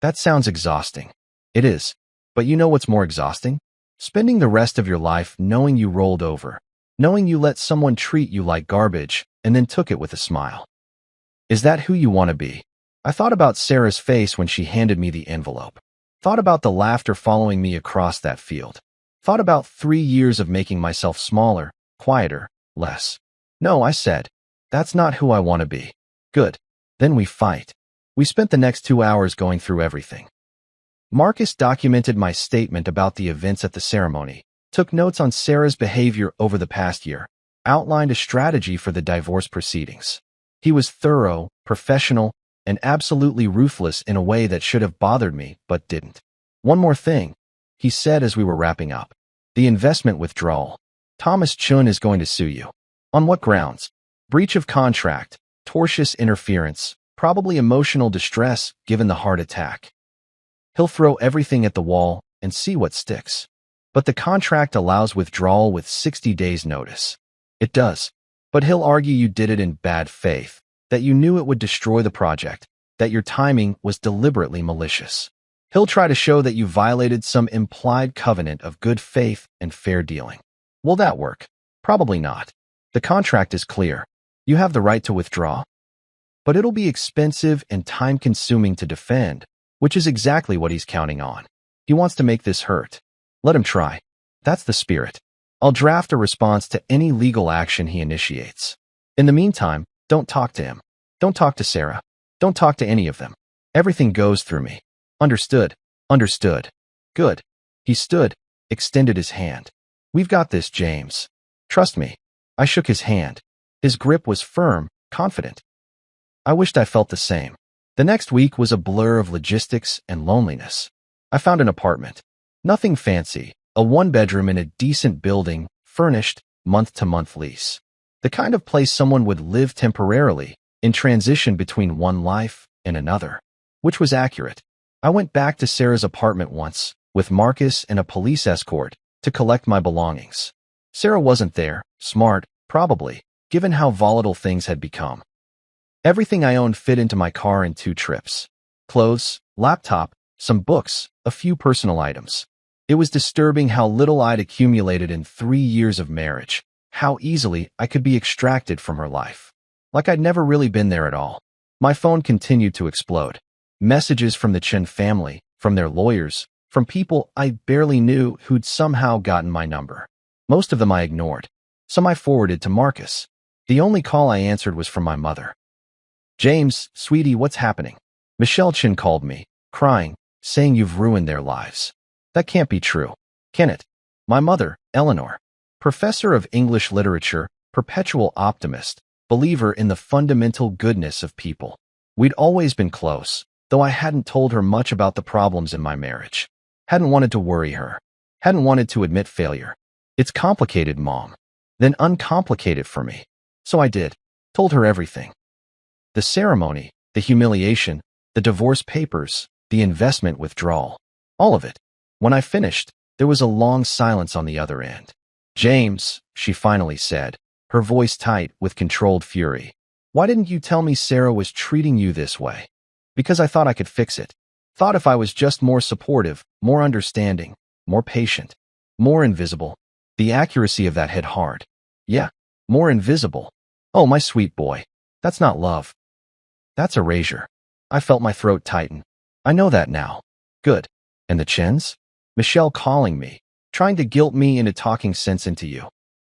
That sounds exhausting. It is. But you know what's more exhausting? Spending the rest of your life knowing you rolled over, knowing you let someone treat you like garbage and then took it with a smile. Is that who you want to be? I thought about Sarah's face when she handed me the envelope. Thought about the laughter following me across that field. Thought about 3 years of making myself smaller, quieter, less. No, I said, that's not who I want to be. Good. Then we fight. We spent the next 2 hours going through everything. Marcus documented my statement about the events at the ceremony, took notes on Sarah's behavior over the past year, outlined a strategy for the divorce proceedings. He was thorough, professional, and absolutely ruthless in a way that should have bothered me, but didn't. One more thing, he said as we were wrapping up. The investment withdrawal. Thomas Chun is going to sue you. On what grounds? Breach of contract, tortious interference, probably emotional distress given the heart attack. He'll throw everything at the wall and see what sticks. But the contract allows withdrawal with 60 days notice. It does. But he'll argue you did it in bad faith, that you knew it would destroy the project, that your timing was deliberately malicious. He'll try to show that you violated some implied covenant of good faith and fair dealing. Will that work? Probably not. The contract is clear. You have the right to withdraw. But it'll be expensive and time-consuming to defend, which is exactly what he's counting on. He wants to make this hurt. Let him try. That's the spirit. I'll draft a response to any legal action he initiates. In the meantime, don't talk to him. Don't talk to Sarah. Don't talk to any of them. Everything goes through me. Understood. Understood. Good. He stood, extended his hand. We've got this, James. Trust me. I shook his hand. His grip was firm, confident. I wished I felt the same. The next week was a blur of logistics and loneliness. I found an apartment. Nothing fancy, a one-bedroom in a decent building, furnished, month-to-month lease. The kind of place someone would live temporarily, in transition between one life and another. Which was accurate. I went back to Sarah's apartment once, with Marcus and a police escort, to collect my belongings. Sarah wasn't there, smart, probably, given how volatile things had become. Everything I owned fit into my car in 2 trips. Clothes, laptop, some books, a few personal items. It was disturbing how little I'd accumulated in 3 years of marriage, how easily I could be extracted from her life. Like I'd never really been there at all. My phone continued to explode. Messages from the Chen family, from their lawyers, from people I barely knew who'd somehow gotten my number. Most of them I ignored. Some I forwarded to Marcus. The only call I answered was from my mother. James, sweetie, what's happening? Michelle Chen called me, crying, saying you've ruined their lives. That can't be true. Can it? My mother, Eleanor, professor of English literature, perpetual optimist, believer in the fundamental goodness of people. We'd always been close, though I hadn't told her much about the problems in my marriage. Hadn't wanted to worry her. Hadn't wanted to admit failure. It's complicated, Mom. Then uncomplicate it for me. So I did. Told her everything. The ceremony, the humiliation, the divorce papers, the investment withdrawal. All of it. When I finished, there was a long silence on the other end. James, she finally said, her voice tight with controlled fury. Why didn't you tell me Sarah was treating you this way? Because I thought I could fix it. Thought if I was just more supportive, more understanding, more patient, more invisible. The accuracy of that hit hard. Yeah, more invisible. Oh, my sweet boy. That's not love. That's erasure. I felt my throat tighten. I know that now. Good. And the Chens? Michelle calling me, trying to guilt me into talking sense into you.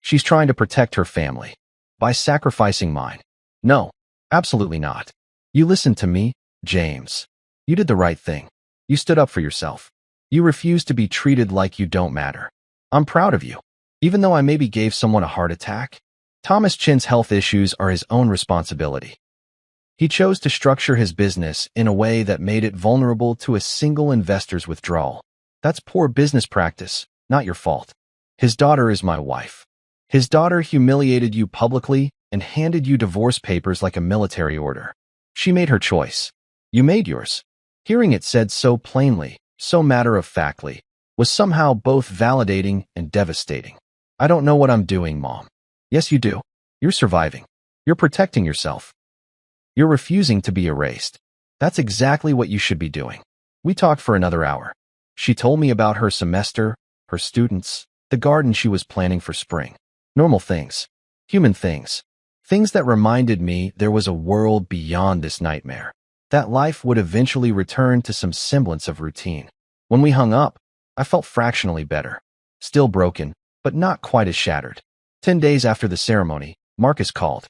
She's trying to protect her family. By sacrificing mine. No, absolutely not. You listened to me, James. You did the right thing. You stood up for yourself. You refused to be treated like you don't matter. I'm proud of you. Even though I maybe gave someone a heart attack, Thomas Chen's health issues are his own responsibility. He chose to structure his business in a way that made it vulnerable to a single investor's withdrawal. That's poor business practice, not your fault. His daughter is my wife. His daughter humiliated you publicly and handed you divorce papers like a military order. She made her choice. You made yours. Hearing it said so plainly, so matter-of-factly, was somehow both validating and devastating. I don't know what I'm doing, Mom. Yes, you do. You're surviving. You're protecting yourself. You're refusing to be erased. That's exactly what you should be doing. We talked for another hour. She told me about her semester, her students, the garden she was planning for spring. Normal things. Human things. Things that reminded me there was a world beyond this nightmare. That life would eventually return to some semblance of routine. When we hung up, I felt fractionally better. Still broken, but not quite as shattered. 10 days after the ceremony, Marcus called.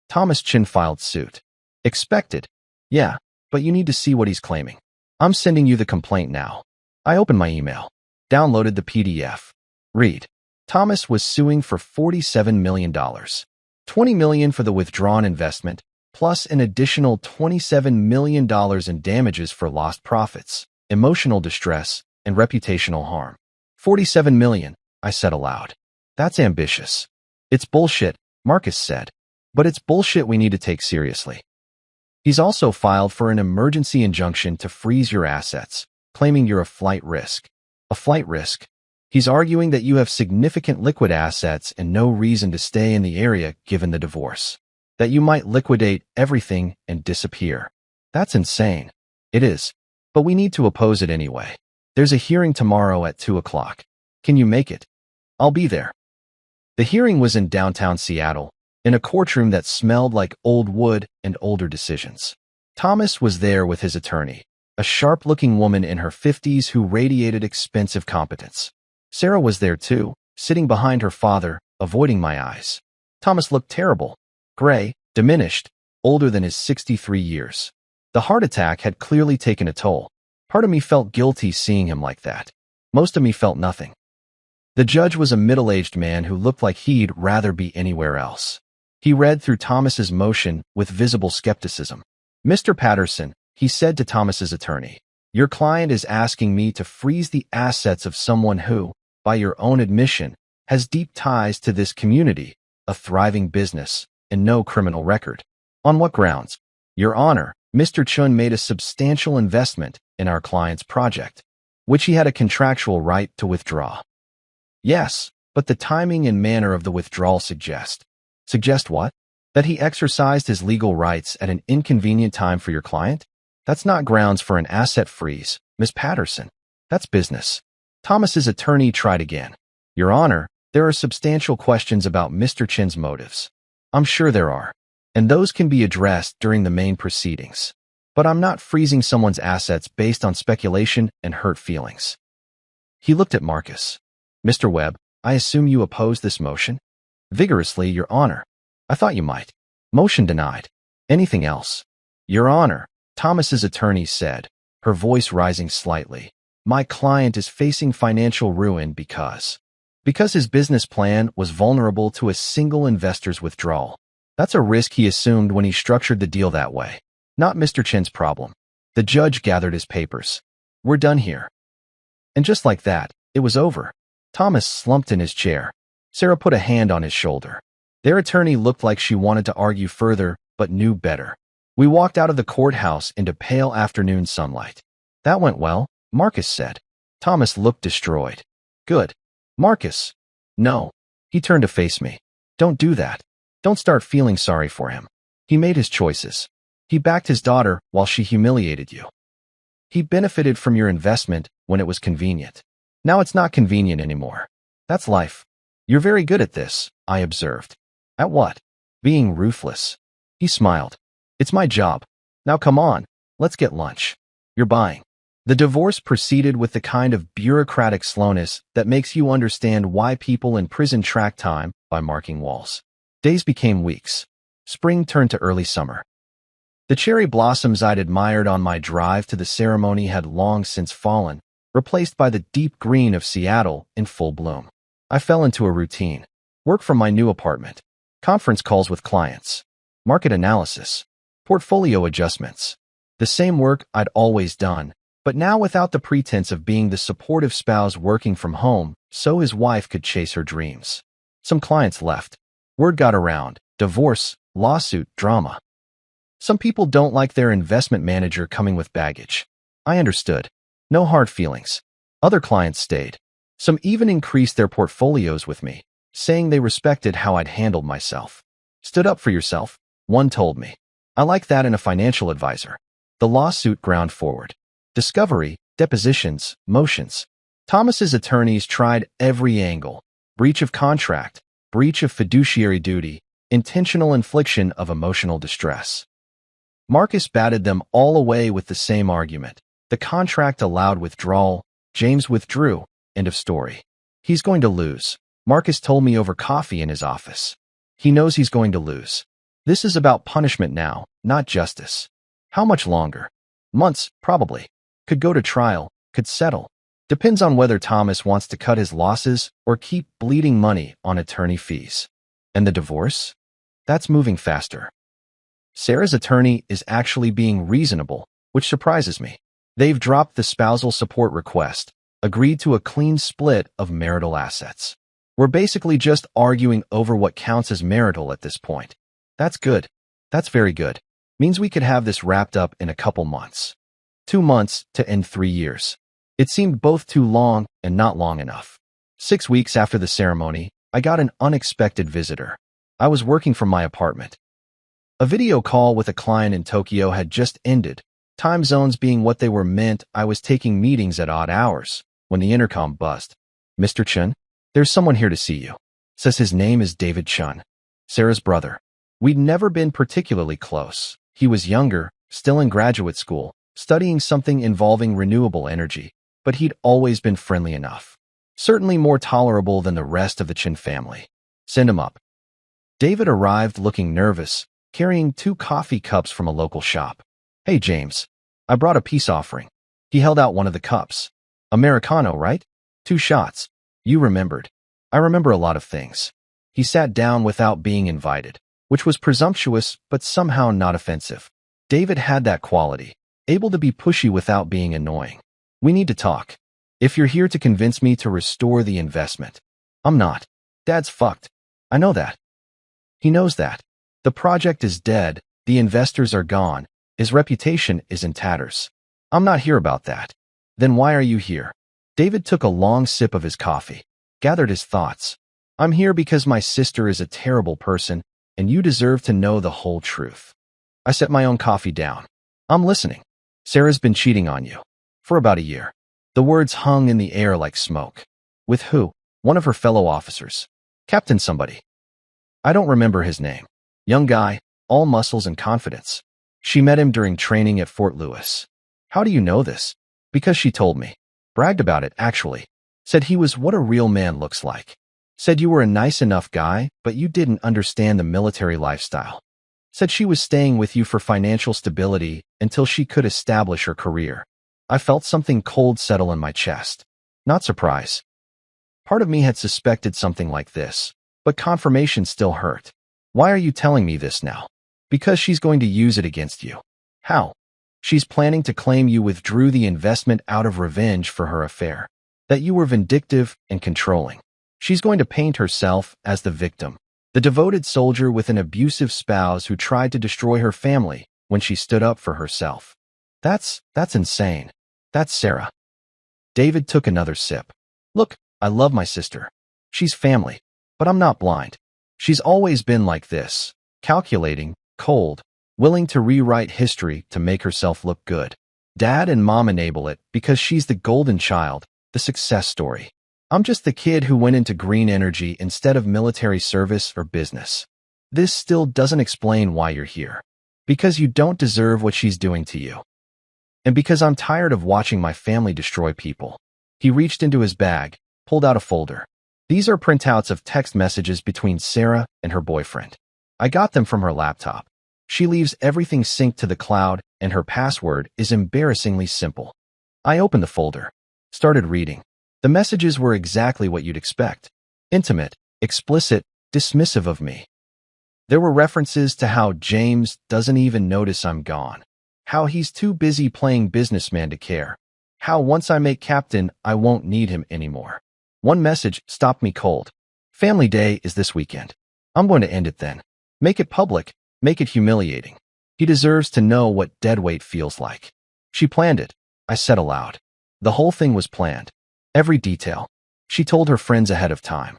Thomas Chin filed suit. Expected. Yeah, but you need to see what he's claiming. I'm sending you the complaint now. I opened my email. Downloaded the PDF. Read. Thomas was suing for $47 million. $20 million for the withdrawn investment, plus an additional $27 million in damages for lost profits, emotional distress, and reputational harm. $47 million, I said aloud. That's ambitious. It's bullshit, Marcus said. But it's bullshit we need to take seriously. He's also filed for an emergency injunction to freeze your assets, claiming you're a flight risk. A flight risk? He's arguing that you have significant liquid assets and no reason to stay in the area given the divorce. That you might liquidate everything and disappear. That's insane. It is. But we need to oppose it anyway. There's a hearing tomorrow at 2 o'clock. Can you make it? I'll be there. The hearing was in downtown Seattle, in a courtroom that smelled like old wood and older decisions. Thomas was there with his attorney, a sharp-looking woman in her 50s who radiated expensive competence. Sarah was there too, sitting behind her father, avoiding my eyes. Thomas looked terrible, gray, diminished, older than his 63 years. The heart attack had clearly taken a toll. Part of me felt guilty seeing him like that. Most of me felt nothing. The judge was a middle-aged man who looked like he'd rather be anywhere else. He read through Thomas's motion with visible skepticism. Mr. Patterson, he said to Thomas's attorney, your client is asking me to freeze the assets of someone who, by your own admission, has deep ties to this community, a thriving business, and no criminal record. On what grounds? Your Honor, Mr. Chun made a substantial investment in our client's project, which he had a contractual right to withdraw. Yes, but the timing and manner of the withdrawal suggest. Suggest what? That he exercised his legal rights at an inconvenient time for your client? That's not grounds for an asset freeze, Ms. Patterson. That's business. Thomas's attorney tried again. Your Honor, there are substantial questions about Mr. Chin's motives. I'm sure there are, and those can be addressed during the main proceedings. But I'm not freezing someone's assets based on speculation and hurt feelings. He looked at Marcus. Mr. Webb, I assume you oppose this motion? Vigorously, Your Honor. I thought you might. Motion denied. Anything else? Your Honor, Thomas's attorney said, her voice rising slightly. My client is facing financial ruin because his business plan was vulnerable to a single investor's withdrawal. That's a risk he assumed when he structured the deal that way. Not Mr. Chin's problem. The judge gathered his papers. We're done here. And just like that, it was over. Thomas slumped in his chair. Sarah put a hand on his shoulder. Their attorney looked like she wanted to argue further, but knew better. We walked out of the courthouse into pale afternoon sunlight. That went well, Marcus said. Thomas looked destroyed. Good. Marcus. No. He turned to face me. Don't do that. Don't start feeling sorry for him. He made his choices. He backed his daughter while she humiliated you. He benefited from your investment when it was convenient. Now it's not convenient anymore. That's life. You're very good at this, I observed. At what? Being ruthless. He smiled. It's my job. Now come on, let's get lunch. You're buying. The divorce proceeded with the kind of bureaucratic slowness that makes you understand why people in prison track time by marking walls. Days became weeks. Spring turned to early summer. The cherry blossoms I'd admired on my drive to the ceremony had long since fallen, replaced by the deep green of Seattle in full bloom. I fell into a routine. Work from my new apartment. Conference calls with clients. Market analysis. Portfolio adjustments. The same work I'd always done, but now without the pretense of being the supportive spouse working from home so his wife could chase her dreams. Some clients left. Word got around. Divorce, lawsuit, drama. Some people don't like their investment manager coming with baggage. I understood. No hard feelings. Other clients stayed. Some even increased their portfolios with me, saying they respected how I'd handled myself. Stood up for yourself, one told me. I like that in a financial advisor. The lawsuit ground forward. Discovery, depositions, motions. Thomas's attorneys tried every angle. Breach of contract, breach of fiduciary duty, intentional infliction of emotional distress. Marcus batted them all away with the same argument. The contract allowed withdrawal. James withdrew. End of story. He's going to lose. Marcus told me over coffee in his office. He knows he's going to lose. This is about punishment now, not justice. How much longer? Months, probably. Could go to trial, could settle. Depends on whether Thomas wants to cut his losses or keep bleeding money on attorney fees. And the divorce? That's moving faster. Sarah's attorney is actually being reasonable, which surprises me. They've dropped the spousal support request, agreed to a clean split of marital assets. We're basically just arguing over what counts as marital at this point. That's good. That's very good. Means we could have this wrapped up in a couple months. 2 months to end 3 years. It seemed both too long and not long enough. 6 weeks after the ceremony, I got an unexpected visitor. I was working from my apartment. A video call with a client in Tokyo had just ended. Time zones being what they were meant, I was taking meetings at odd hours when the intercom buzzed. Mr. Chun, there's someone here to see you. Says his name is David Chun, Sarah's brother. We'd never been particularly close. He was younger, still in graduate school, studying something involving renewable energy, but he'd always been friendly enough. Certainly more tolerable than the rest of the Chun family. Send him up. David arrived looking nervous, carrying 2 coffee cups from a local shop. Hey, James. I brought a peace offering. He held out one of the cups. Americano, right? 2 shots. You remembered. I remember a lot of things. He sat down without being invited, which was presumptuous but somehow not offensive. David had that quality, able to be pushy without being annoying. We need to talk. If you're here to convince me to restore the investment. I'm not. Dad's fucked. I know that. He knows that. The project is dead, the investors are gone, his reputation is in tatters. I'm not here about that. Then why are you here? David took a long sip of his coffee, gathered his thoughts. I'm here because my sister is a terrible person, and you deserve to know the whole truth. I set my own coffee down. I'm listening. Sarah's been cheating on you. For about a year. The words hung in the air like smoke. With who? One of her fellow officers. Captain somebody. I don't remember his name. Young guy, all muscles and confidence. She met him during training at Fort Lewis. How do you know this? Because she told me. Bragged about it, actually. Said he was what a real man looks like. Said you were a nice enough guy, but you didn't understand the military lifestyle. Said she was staying with you for financial stability until she could establish her career. I felt something cold settle in my chest. Not surprise. Part of me had suspected something like this, but confirmation still hurt. Why are you telling me this now? Because she's going to use it against you. How? She's planning to claim you withdrew the investment out of revenge for her affair. That you were vindictive and controlling. She's going to paint herself as the victim. The devoted soldier with an abusive spouse who tried to destroy her family when she stood up for herself. That's insane. That's Sarah. David took another sip. Look, I love my sister. She's family. But I'm not blind. She's always been like this. Calculating, cold, willing to rewrite history to make herself look good. Dad and Mom enable it because she's the golden child, the success story. I'm just the kid who went into green energy instead of military service or business. This still doesn't explain why you're here. Because you don't deserve what she's doing to you. And because I'm tired of watching my family destroy people. He reached into his bag, pulled out a folder. These are printouts of text messages between Sarah and her boyfriend. I got them from her laptop. She leaves everything synced to the cloud, and her password is embarrassingly simple. I opened the folder. Started reading. The messages were exactly what you'd expect. Intimate, explicit, dismissive of me. There were references to how James doesn't even notice I'm gone. How he's too busy playing businessman to care. How once I make captain, I won't need him anymore. One message stopped me cold. Family Day is this weekend. I'm going to end it then. Make it public. Make it humiliating. He deserves to know what deadweight feels like. She planned it, I said aloud. The whole thing was planned. Every detail. She told her friends ahead of time.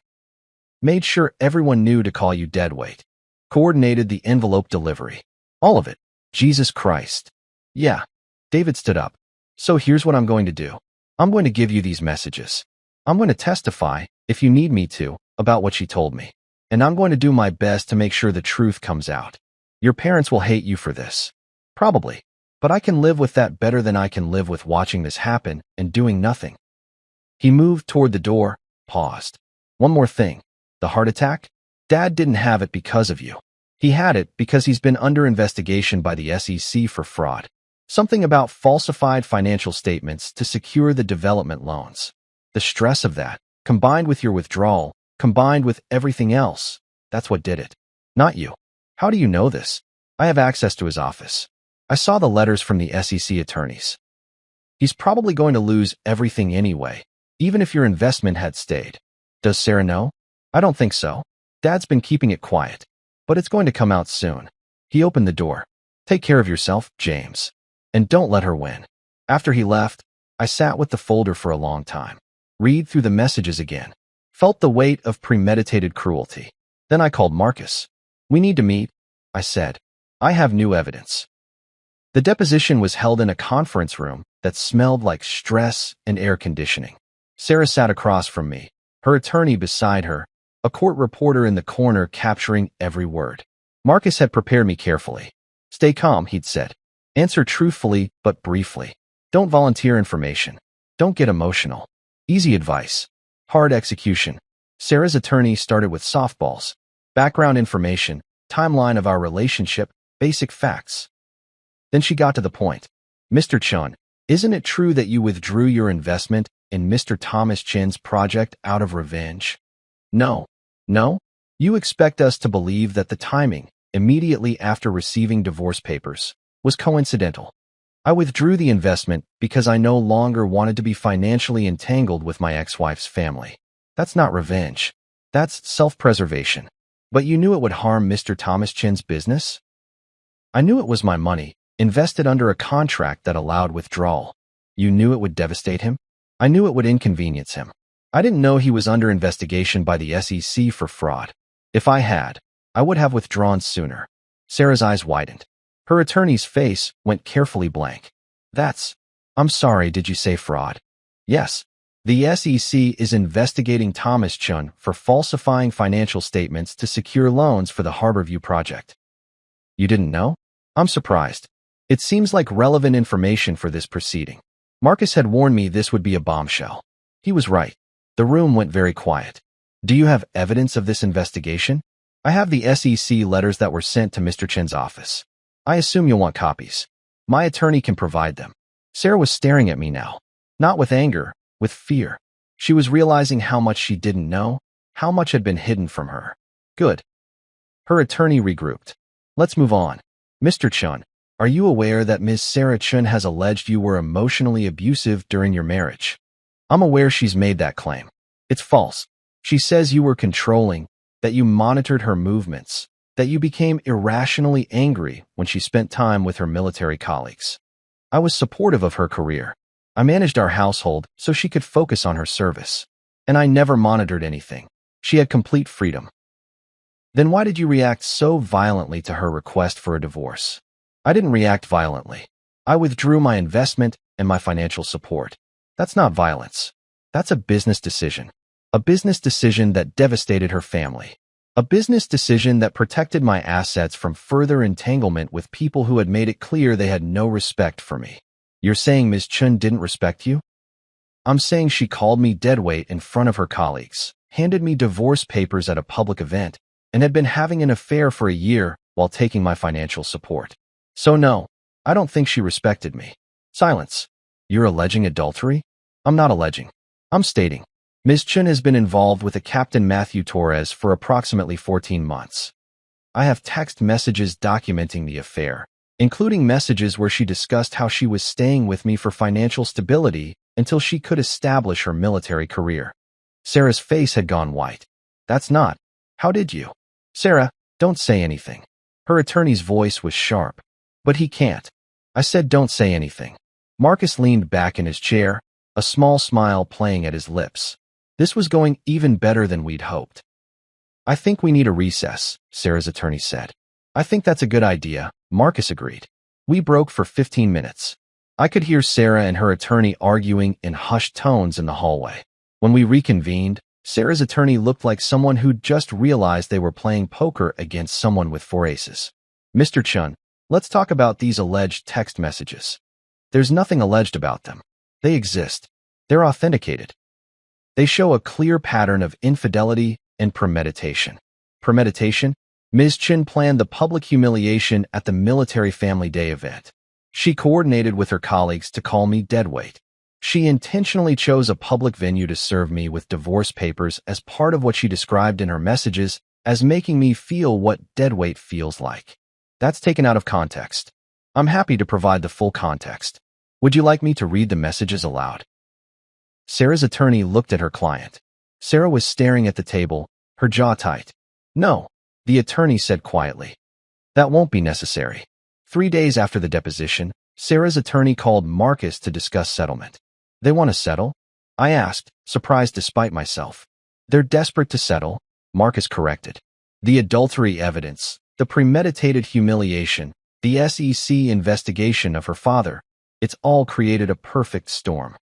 Made sure everyone knew to call you deadweight. Coordinated the envelope delivery. All of it. Jesus Christ. Yeah. David stood up. So here's what I'm going to do. I'm going to give you these messages. I'm going to testify, if you need me to, about what she told me. And I'm going to do my best to make sure the truth comes out. Your parents will hate you for this. Probably. But I can live with that better than I can live with watching this happen and doing nothing. He moved toward the door, paused. One more thing. The heart attack? Dad didn't have it because of you. He had it because he's been under investigation by the SEC for fraud. Something about falsified financial statements to secure the development loans. The stress of that, combined with your withdrawal, combined with everything else, that's what did it. Not you. How do you know this? I have access to his office. I saw the letters from the SEC attorneys. He's probably going to lose everything anyway, even if your investment had stayed. Does Sarah know? I don't think so. Dad's been keeping it quiet, but it's going to come out soon. He opened the door. Take care of yourself, James. And don't let her win. After he left, I sat with the folder for a long time. Read through the messages again. Felt the weight of premeditated cruelty. Then I called Marcus. We need to meet, I said. I have new evidence. The deposition was held in a conference room that smelled like stress and air conditioning. Sarah sat across from me, her attorney beside her, a court reporter in the corner capturing every word. Marcus had prepared me carefully. Stay calm, he'd said. Answer truthfully but briefly. Don't volunteer information. Don't get emotional. Easy advice. Hard execution. Sarah's attorney started with softballs. Background information, timeline of our relationship, basic facts. Then she got to the point. Mr. Chun, isn't it true that you withdrew your investment in Mr. Thomas Chin's project out of revenge? No. No? You expect us to believe that the timing, immediately after receiving divorce papers, was coincidental. I withdrew the investment because I no longer wanted to be financially entangled with my ex-wife's family. That's not revenge. That's self-preservation. But you knew it would harm Mr. Thomas Chin's business? I knew it was my money, invested under a contract that allowed withdrawal. You knew it would devastate him? I knew it would inconvenience him. I didn't know he was under investigation by the SEC for fraud. If I had, I would have withdrawn sooner. Sarah's eyes widened. Her attorney's face went carefully blank. I'm sorry, did you say fraud? Yes. The SEC is investigating Thomas Chun for falsifying financial statements to secure loans for the Harborview project. You didn't know? I'm surprised. It seems like relevant information for this proceeding. Marcus had warned me this would be a bombshell. He was right. The room went very quiet. Do you have evidence of this investigation? I have the SEC letters that were sent to Mr. Chin's office. I assume you'll want copies. My attorney can provide them. Sarah was staring at me now. Not with anger, with fear. She was realizing how much she didn't know, how much had been hidden from her. Good. Her attorney regrouped. Let's move on. Mr. Chun, are you aware that Ms. Sarah Chun has alleged you were emotionally abusive during your marriage? I'm aware she's made that claim. It's false. She says you were controlling, that you monitored her movements, that you became irrationally angry when she spent time with her military colleagues. I was supportive of her career. I managed our household so she could focus on her service. And I never monitored anything. She had complete freedom. Then why did you react so violently to her request for a divorce? I didn't react violently. I withdrew my investment and my financial support. That's not violence. That's a business decision. A business decision that devastated her family. A business decision that protected my assets from further entanglement with people who had made it clear they had no respect for me. You're saying Ms. Chun didn't respect you? I'm saying she called me deadweight in front of her colleagues, handed me divorce papers at a public event, and had been having an affair for a year while taking my financial support. So no, I don't think she respected me. Silence. You're alleging adultery? I'm not alleging. I'm stating. Ms. Chun has been involved with a Captain Matthew Torres for approximately 14 months. I have text messages documenting the affair, including messages where she discussed how she was staying with me for financial stability until she could establish her military career. Sarah's face had gone white. That's not. How did you? Sarah, don't say anything. Her attorney's voice was sharp. But he can't. I said don't say anything. Marcus leaned back in his chair, a small smile playing at his lips. This was going even better than we'd hoped. I think we need a recess, Sarah's attorney said. I think that's a good idea, Marcus agreed. We broke for 15 minutes. I could hear Sarah and her attorney arguing in hushed tones in the hallway. When we reconvened, Sarah's attorney looked like someone who'd just realized they were playing poker against someone with 4 aces. Mr. Chun, let's talk about these alleged text messages. There's nothing alleged about them. They exist. They're authenticated. They show a clear pattern of infidelity and premeditation. Premeditation? Ms. Chin planned the public humiliation at the Military Family Day event. She coordinated with her colleagues to call me deadweight. She intentionally chose a public venue to serve me with divorce papers as part of what she described in her messages as making me feel what deadweight feels like. That's taken out of context. I'm happy to provide the full context. Would you like me to read the messages aloud? Sarah's attorney looked at her client. Sarah was staring at the table, her jaw tight. No, the attorney said quietly. That won't be necessary. 3 days after the deposition, Sarah's attorney called Marcus to discuss settlement. They want to settle? I asked, surprised despite myself. They're desperate to settle, Marcus corrected. The adultery evidence, the premeditated humiliation, the SEC investigation of her father, it's all created a perfect storm.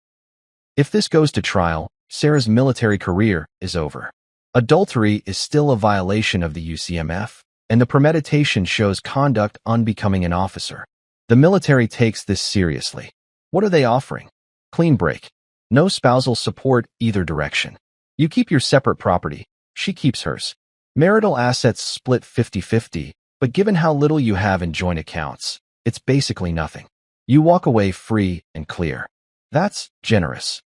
If this goes to trial, Sarah's military career is over. Adultery is still a violation of the UCMF, and the premeditation shows conduct unbecoming an officer. The military takes this seriously. What are they offering? Clean break. No spousal support either direction. You keep your separate property. She keeps hers. Marital assets split 50-50, but given how little you have in joint accounts, it's basically nothing. You walk away free and clear. That's generous.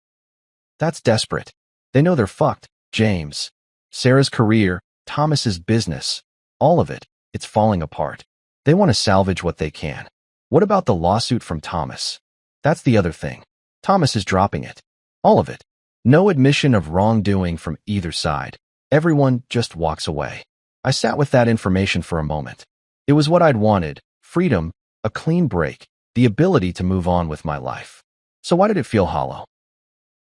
That's desperate. They know they're fucked, James. Sarah's career, Thomas's business, all of it, it's falling apart. They want to salvage what they can. What about the lawsuit from Thomas? That's the other thing. Thomas is dropping it. All of it. No admission of wrongdoing from either side. Everyone just walks away. I sat with that information for a moment. It was what I'd wanted. Freedom, a clean break, the ability to move on with my life. So why did it feel hollow?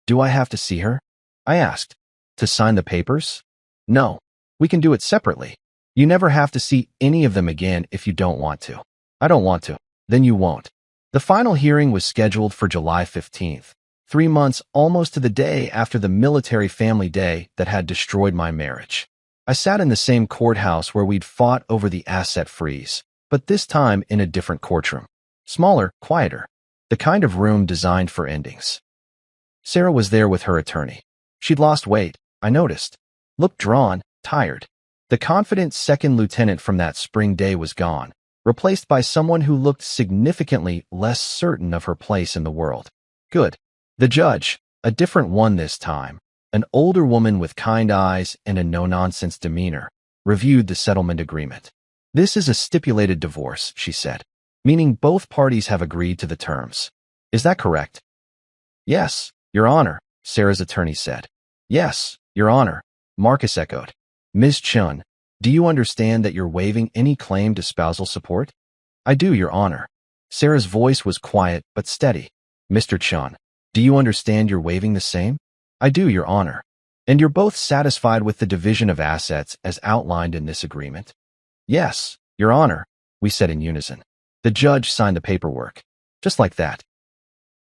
Do I have to see her? I asked. To sign the papers? No. We can do it separately. You never have to see any of them again if you don't want to. I don't want to. Then you won't. The final hearing was scheduled for July 15th, 3 months almost to the day after the Military Family Day that had destroyed my marriage. I sat in the same courthouse where we'd fought over the asset freeze, but this time in a different courtroom. Smaller, quieter. The kind of room designed for endings. Sarah was there with her attorney. She'd lost weight, I noticed. Looked drawn, tired. The confident second lieutenant from that spring day was gone, replaced by someone who looked significantly less certain of her place in the world. Good. The judge, a different one this time, an older woman with kind eyes and a no-nonsense demeanor, reviewed the settlement agreement. This is a stipulated divorce, she said, meaning both parties have agreed to the terms. Is that correct? Yes, Your Honor, Sarah's attorney said. Yes, Your Honor, Marcus echoed. Ms. Chun, do you understand that you're waiving any claim to spousal support? I do, Your Honor. Sarah's voice was quiet but steady. Mr. Chun, do you understand you're waiving the same? I do, Your Honor. And you're both satisfied with the division of assets as outlined in this agreement? Yes, Your Honor, we said in unison. The judge signed the paperwork. Just like that.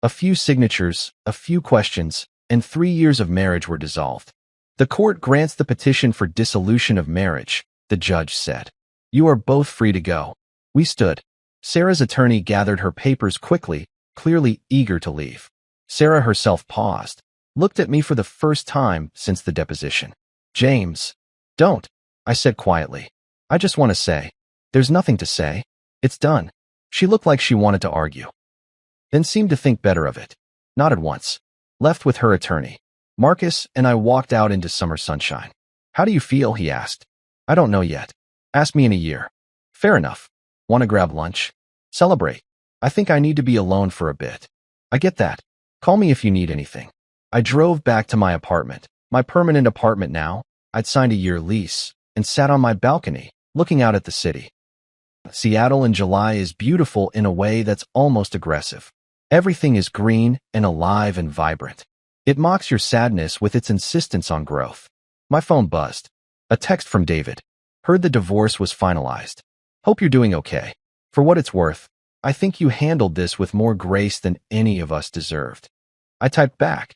A few signatures, a few questions, and 3 years of marriage were dissolved. The court grants the petition for dissolution of marriage, the judge said. You are both free to go. We stood. Sarah's attorney gathered her papers quickly, clearly eager to leave. Sarah herself paused, looked at me for the first time since the deposition. James. Don't, I said quietly. I just want to say. There's nothing to say. It's done. She looked like she wanted to argue. Then seemed to think better of it. Not at once. Left with her attorney. Marcus and I walked out into summer sunshine. How do you feel? He asked. I don't know yet. Ask me in a year. Fair enough. Want to grab lunch? Celebrate. I think I need to be alone for a bit. I get that. Call me if you need anything. I drove back to my apartment, my permanent apartment now. I'd signed a year lease, and sat on my balcony, looking out at the city. Seattle in July is beautiful in a way that's almost aggressive. Everything is green and alive and vibrant. It mocks your sadness with its insistence on growth. My phone buzzed. A text from David. Heard the divorce was finalized. Hope you're doing okay. For what it's worth, I think you handled this with more grace than any of us deserved. I typed back,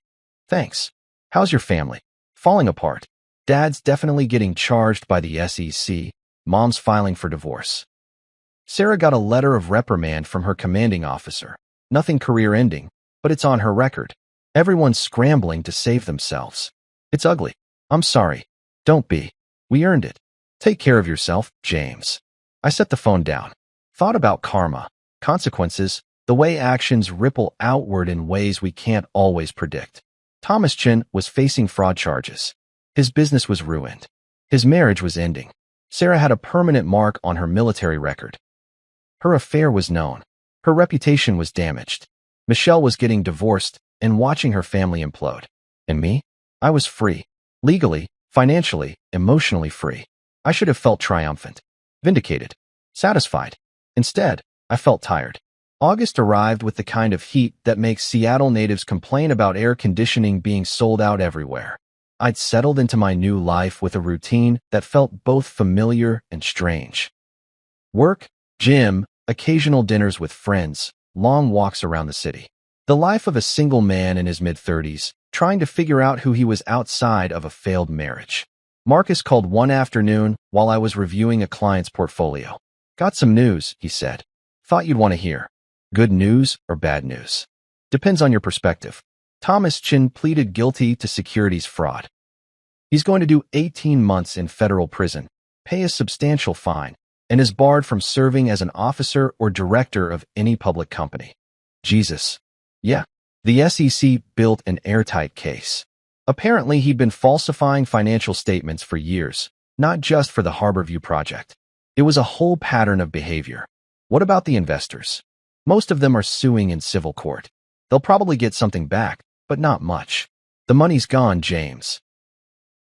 thanks. How's your family? Falling apart. Dad's definitely getting charged by the SEC. Mom's filing for divorce. Sarah got a letter of reprimand from her commanding officer. Nothing career-ending, but it's on her record. Everyone's scrambling to save themselves. It's ugly. I'm sorry. Don't be. We earned it. Take care of yourself, James. I set the phone down. Thought about karma, consequences, the way actions ripple outward in ways we can't always predict. Thomas Chin was facing fraud charges. His business was ruined. His marriage was ending. Sarah had a permanent mark on her military record. Her affair was known. Her reputation was damaged. Michelle was getting divorced and watching her family implode. And me? I was free. Legally, financially, emotionally free. I should have felt triumphant, vindicated, satisfied. Instead, I felt tired. August arrived with the kind of heat that makes Seattle natives complain about air conditioning being sold out everywhere. I'd settled into my new life with a routine that felt both familiar and strange. Work, gym, occasional dinners with friends, long walks around the city. The life of a single man in his mid-30s, trying to figure out who he was outside of a failed marriage. Marcus called one afternoon while I was reviewing a client's portfolio. Got some news, he said. Thought you'd want to hear. Good news or bad news? Depends on your perspective. Thomas Chin pleaded guilty to securities fraud. He's going to do 18 months in federal prison, pay a substantial fine, and is barred from serving as an officer or director of any public company. Jesus. Yeah, the SEC built an airtight case. Apparently, he'd been falsifying financial statements for years, not just for the Harborview project. It was a whole pattern of behavior. What about the investors? Most of them are suing in civil court. They'll probably get something back, but not much. The money's gone, James.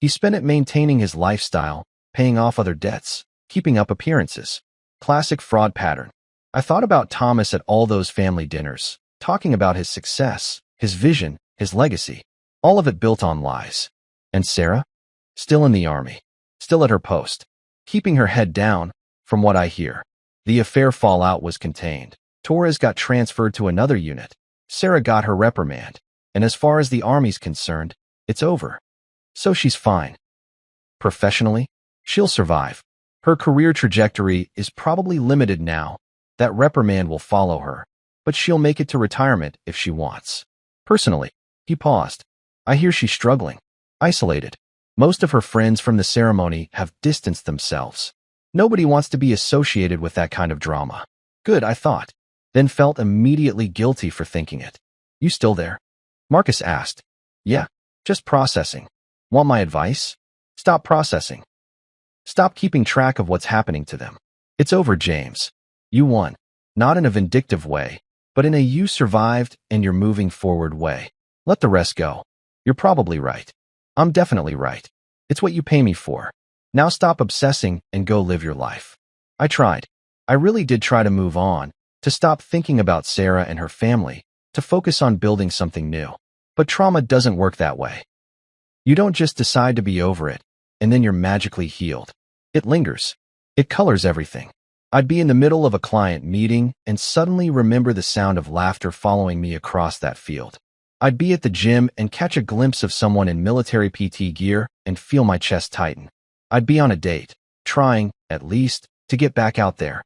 He spent it maintaining his lifestyle, paying off other debts, keeping up appearances. Classic fraud pattern. I thought about Thomas at all those family dinners, talking about his success, his vision, his legacy. All of it built on lies. And Sarah? Still in the army. Still at her post. Keeping her head down, from what I hear. The affair fallout was contained. Torres got transferred to another unit. Sarah got her reprimand. And as far as the army's concerned, it's over. So she's fine. Professionally, she'll survive. Her career trajectory is probably limited now. That reprimand will follow her, but she'll make it to retirement if she wants. Personally, he paused. I hear she's struggling. Isolated. Most of her friends from the ceremony have distanced themselves. Nobody wants to be associated with that kind of drama. Good, I thought. Then felt immediately guilty for thinking it. You still there? Marcus asked. Yeah, just processing. Want my advice? Stop processing. Stop keeping track of what's happening to them. It's over, James. You won. Not in a vindictive way, but in a you survived and you're moving forward way. Let the rest go. You're probably right. I'm definitely right. It's what you pay me for. Now stop obsessing and go live your life. I tried. I really did try to move on, to stop thinking about Sarah and her family, to focus on building something new. But trauma doesn't work that way. You don't just decide to be over it, and then you're magically healed. It lingers. It colors everything. I'd be in the middle of a client meeting and suddenly remember the sound of laughter following me across that field. I'd be at the gym and catch a glimpse of someone in military PT gear and feel my chest tighten. I'd be on a date, trying, at least, to get back out there.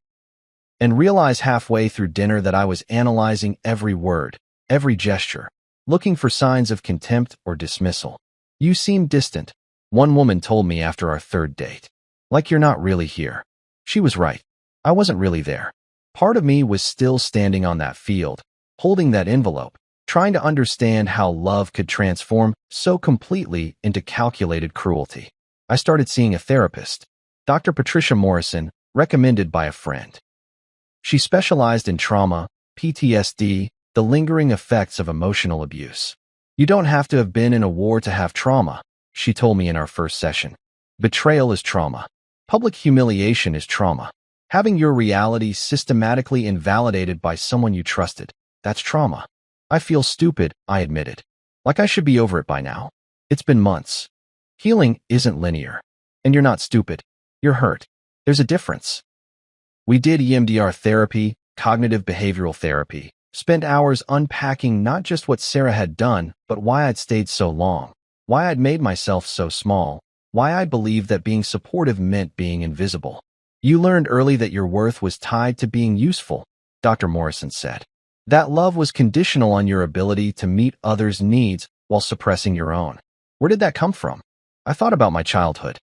And realize halfway through dinner that I was analyzing every word, every gesture, looking for signs of contempt or dismissal. You seem distant, one woman told me after our third date. Like you're not really here. She was right. I wasn't really there. Part of me was still standing on that field, holding that envelope, trying to understand how love could transform so completely into calculated cruelty. I started seeing a therapist, Dr. Patricia Morrison, recommended by a friend. She specialized in trauma, PTSD, the lingering effects of emotional abuse. You don't have to have been in a war to have trauma, she told me in our first session. Betrayal is trauma. Public humiliation is trauma. Having your reality systematically invalidated by someone you trusted, that's trauma. I feel stupid, I admitted. Like I should be over it by now. It's been months. Healing isn't linear. And you're not stupid. You're hurt. There's a difference. We did EMDR therapy, cognitive behavioral therapy, spent hours unpacking not just what Sarah had done, but why I'd stayed so long, why I'd made myself so small, why I believed that being supportive meant being invisible. You learned early that your worth was tied to being useful, Dr. Morrison said. That love was conditional on your ability to meet others' needs while suppressing your own. Where did that come from? I thought about my childhood.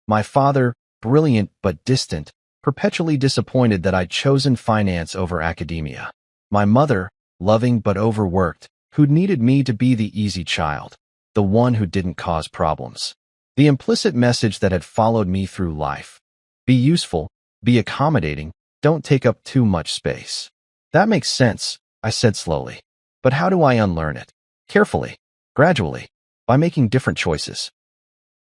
My father, brilliant but distant, perpetually disappointed that I'd chosen finance over academia. My mother, loving but overworked, who needed me to be the easy child, the one who didn't cause problems. The implicit message that had followed me through life. Be useful, be accommodating, don't take up too much space. That makes sense, I said slowly. But how do I unlearn it? Carefully, gradually, by making different choices.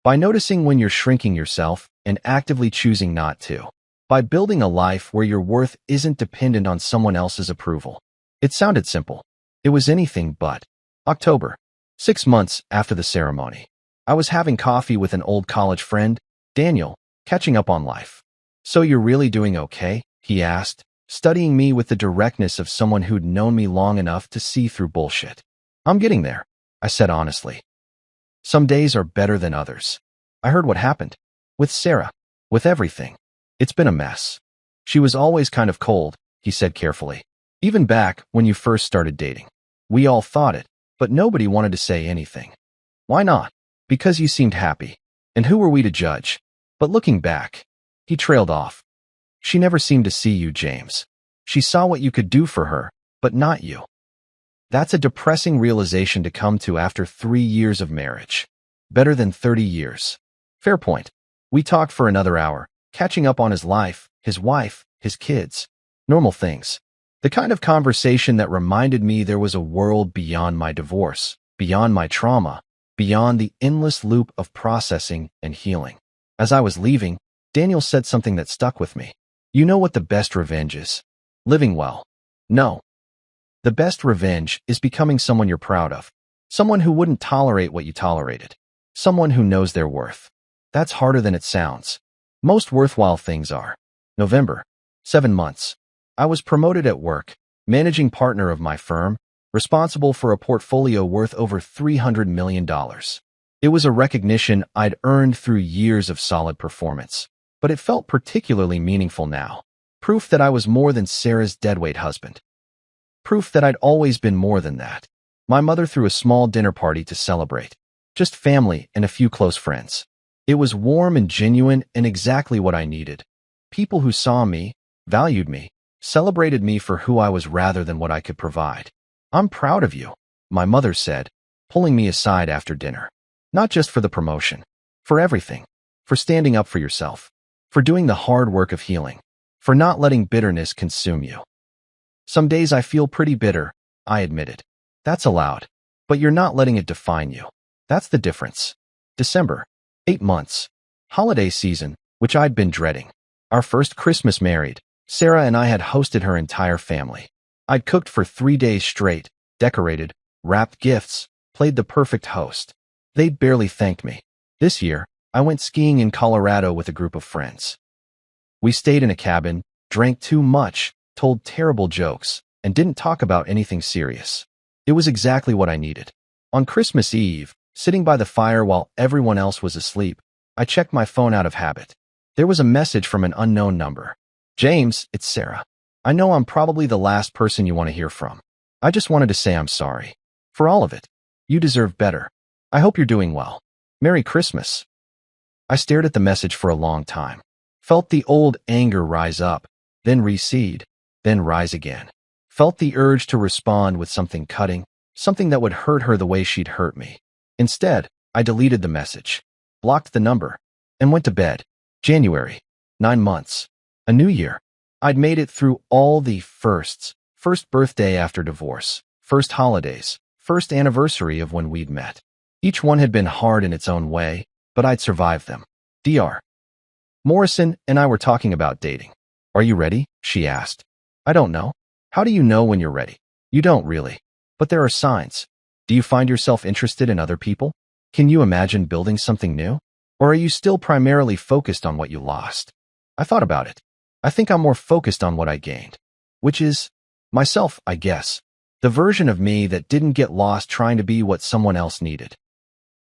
By noticing when you're shrinking yourself and actively choosing not to. By building a life where your worth isn't dependent on someone else's approval. It sounded simple. It was anything but. October, 6 months after the ceremony. I was having coffee with an old college friend, Daniel, catching up on life. So you're really doing okay? He asked, studying me with the directness of someone who'd known me long enough to see through bullshit. I'm getting there, I said honestly. Some days are better than others. I heard what happened. With Sarah. With everything. It's been a mess. She was always kind of cold, he said carefully. Even back when you first started dating. We all thought it, but nobody wanted to say anything. Why not? Because you seemed happy. And who were we to judge? But looking back, he trailed off. She never seemed to see you, James. She saw what you could do for her, but not you. That's a depressing realization to come to after 3 years of marriage. Better than 30 years. Fair point. We talked for another hour, catching up on his life, his wife, his kids. Normal things. The kind of conversation that reminded me there was a world beyond my divorce, beyond my trauma, beyond the endless loop of processing and healing. As I was leaving, Daniel said something that stuck with me. You know what the best revenge is? Living well. No. The best revenge is becoming someone you're proud of. Someone who wouldn't tolerate what you tolerated. Someone who knows their worth. That's harder than it sounds. Most worthwhile things are. November, 7 months. I was promoted at work, managing partner of my firm, responsible for a portfolio worth over $300 million. It was a recognition I'd earned through years of solid performance, but it felt particularly meaningful now. Proof that I was more than Sarah's deadweight husband. Proof that I'd always been more than that. My mother threw a small dinner party to celebrate. Just family and a few close friends. It was warm and genuine and exactly what I needed. People who saw me, valued me, celebrated me for who I was rather than what I could provide. I'm proud of you, my mother said, pulling me aside after dinner. Not just for the promotion. For everything. For standing up for yourself. For doing the hard work of healing. For not letting bitterness consume you. Some days I feel pretty bitter, I admitted. That's allowed. But you're not letting it define you. That's the difference. December. 8 months. Holiday season, which I'd been dreading. Our first Christmas married. Sarah and I had hosted her entire family. I'd cooked for 3 days straight, decorated, wrapped gifts, played the perfect host. They'd barely thanked me. This year, I went skiing in Colorado with a group of friends. We stayed in a cabin, drank too much, told terrible jokes, and didn't talk about anything serious. It was exactly what I needed. On Christmas Eve, sitting by the fire while everyone else was asleep, I checked my phone out of habit. There was a message from an unknown number. James, it's Sarah. I know I'm probably the last person you want to hear from. I just wanted to say I'm sorry. For all of it. You deserve better. I hope you're doing well. Merry Christmas. I stared at the message for a long time. Felt the old anger rise up, then recede, then rise again. Felt the urge to respond with something cutting, something that would hurt her the way she'd hurt me. Instead, I deleted the message, blocked the number, and went to bed. January. 9 months. A new year. I'd made it through all the firsts. First birthday after divorce. First holidays. First anniversary of when we'd met. Each one had been hard in its own way, but I'd survived them. Dr. Morrison and I were talking about dating. Are you ready? She asked. I don't know. How do you know when you're ready? You don't really. But there are signs. Do you find yourself interested in other people? Can you imagine building something new? Or are you still primarily focused on what you lost? I thought about it. I think I'm more focused on what I gained. which is myself, I guess. The version of me that didn't get lost trying to be what someone else needed.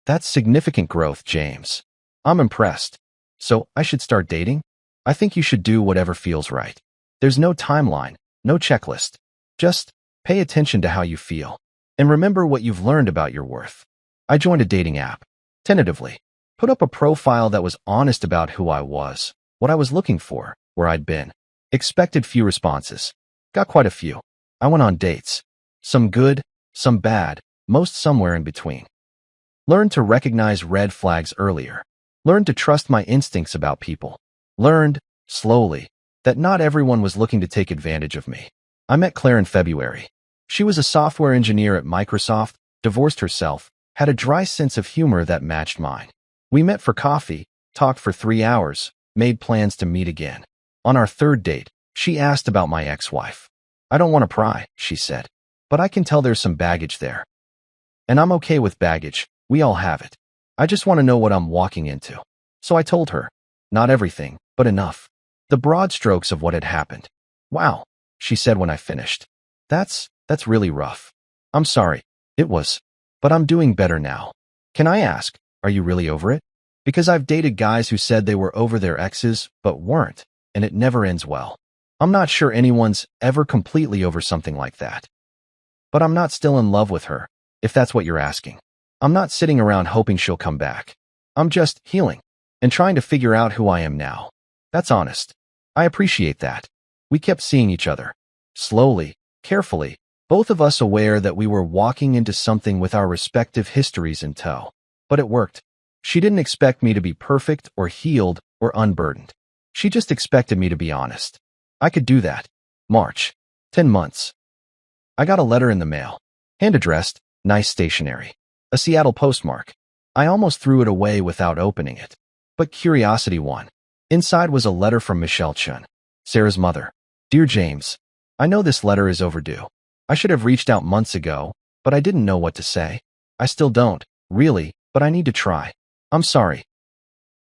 That's significant growth, James. I'm impressed. So, I should start dating? I think you should do whatever feels right. There's no timeline, no checklist. Just pay attention to how you feel. And remember what you've learned about your worth. I joined a dating app. Tentatively. Put up a profile that was honest about who I was, what I was looking for, where I'd been. Expected few responses. Got quite a few. I went on dates. Some good, some bad, most somewhere in between. Learned to recognize red flags earlier. Learned to trust my instincts about people. Learned, slowly, that not everyone was looking to take advantage of me. I met Claire in February. She was a software engineer at Microsoft, divorced herself, had a dry sense of humor that matched mine. We met for coffee, talked for 3 hours, made plans to meet again. On our third date, she asked about my ex-wife. I don't want to pry, she said, but I can tell there's some baggage there. And I'm okay with baggage, we all have it. I just want to know what I'm walking into. So I told her. Not everything, but enough. The broad strokes of what had happened. Wow, she said when I finished. That's really rough. I'm sorry. It was. But I'm doing better now. Can I ask, are you really over it? Because I've dated guys who said they were over their exes, but weren't, and it never ends well. I'm not sure anyone's ever completely over something like that. But I'm not still in love with her, if that's what you're asking. I'm not sitting around hoping she'll come back. I'm just healing and trying to figure out who I am now. That's honest. I appreciate that. We kept seeing each other. Slowly, carefully, both of us aware that we were walking into something with our respective histories in tow. But it worked. She didn't expect me to be perfect or healed or unburdened. She just expected me to be honest. I could do that. March. 10 months. I got a letter in the mail. Hand-addressed, nice stationery. A Seattle postmark. I almost threw it away without opening it. But curiosity won. Inside was a letter from Michelle Chun, Sarah's mother. Dear James, I know this letter is overdue. I should have reached out months ago, but I didn't know what to say. I still don't, really, but I need to try. I'm sorry.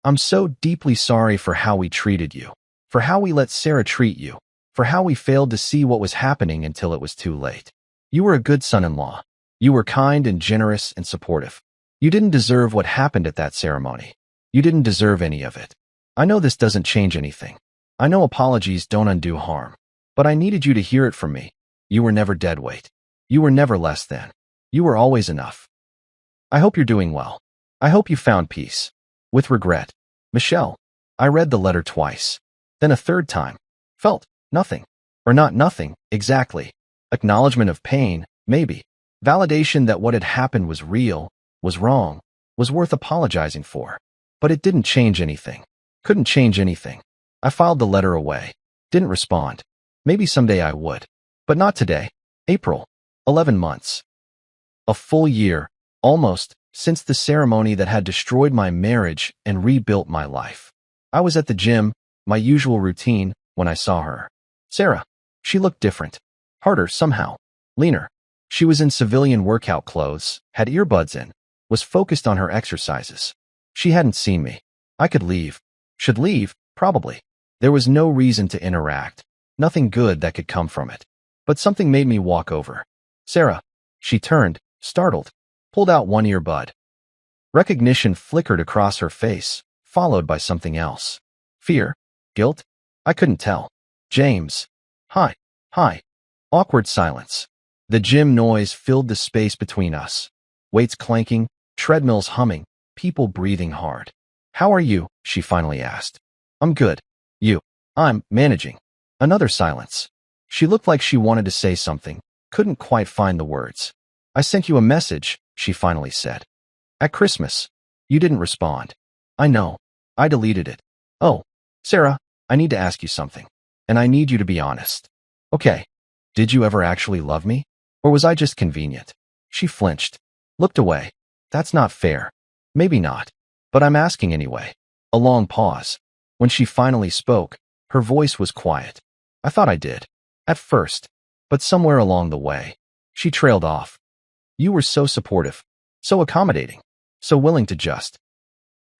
I'm so deeply sorry for how we treated you, for how we let Sarah treat you, for how we failed to see what was happening until it was too late. You were a good son-in-law. You were kind and generous and supportive. You didn't deserve what happened at that ceremony. You didn't deserve any of it. I know this doesn't change anything. I know apologies don't undo harm. But I needed you to hear it from me. You were never dead weight. You were never less than. You were always enough. I hope you're doing well. I hope you found peace. With regret. Michelle. I read the letter twice. Then a third time. Felt nothing. Or not nothing, exactly. Acknowledgement of pain, maybe. Validation that what had happened was real, was wrong, was worth apologizing for. But it didn't change anything. Couldn't change anything. I filed the letter away. Didn't respond. Maybe someday I would. But not today. April. 11 months. A full year, almost, since the ceremony that had destroyed my marriage and rebuilt my life. I was at the gym, my usual routine, when I saw her. Sarah. She looked different. Harder somehow. Leaner. She was in civilian workout clothes, had earbuds in, was focused on her exercises. She hadn't seen me. I could leave. Should leave, probably. There was no reason to interact. Nothing good that could come from it. But something made me walk over. Sarah. She turned, startled, pulled out one earbud. Recognition flickered across her face, followed by something else. Fear? Guilt? I couldn't tell. James. Hi. Hi. Awkward silence. The gym noise filled the space between us. Weights clanking, treadmills humming, people breathing hard. How are you? She finally asked. I'm good. You? I'm managing. Another silence. She looked like she wanted to say something, couldn't quite find the words. I sent you a message, she finally said. At Christmas. You didn't respond. I know. I deleted it. Oh, Sarah, I need to ask you something. And I need you to be honest. Okay. Did you ever actually love me? Or was I just convenient? She flinched. Looked away. That's not fair. Maybe not. But I'm asking anyway. A long pause. When she finally spoke, her voice was quiet. I thought I did. At first. But somewhere along the way, she trailed off. You were so supportive. So accommodating. So willing to just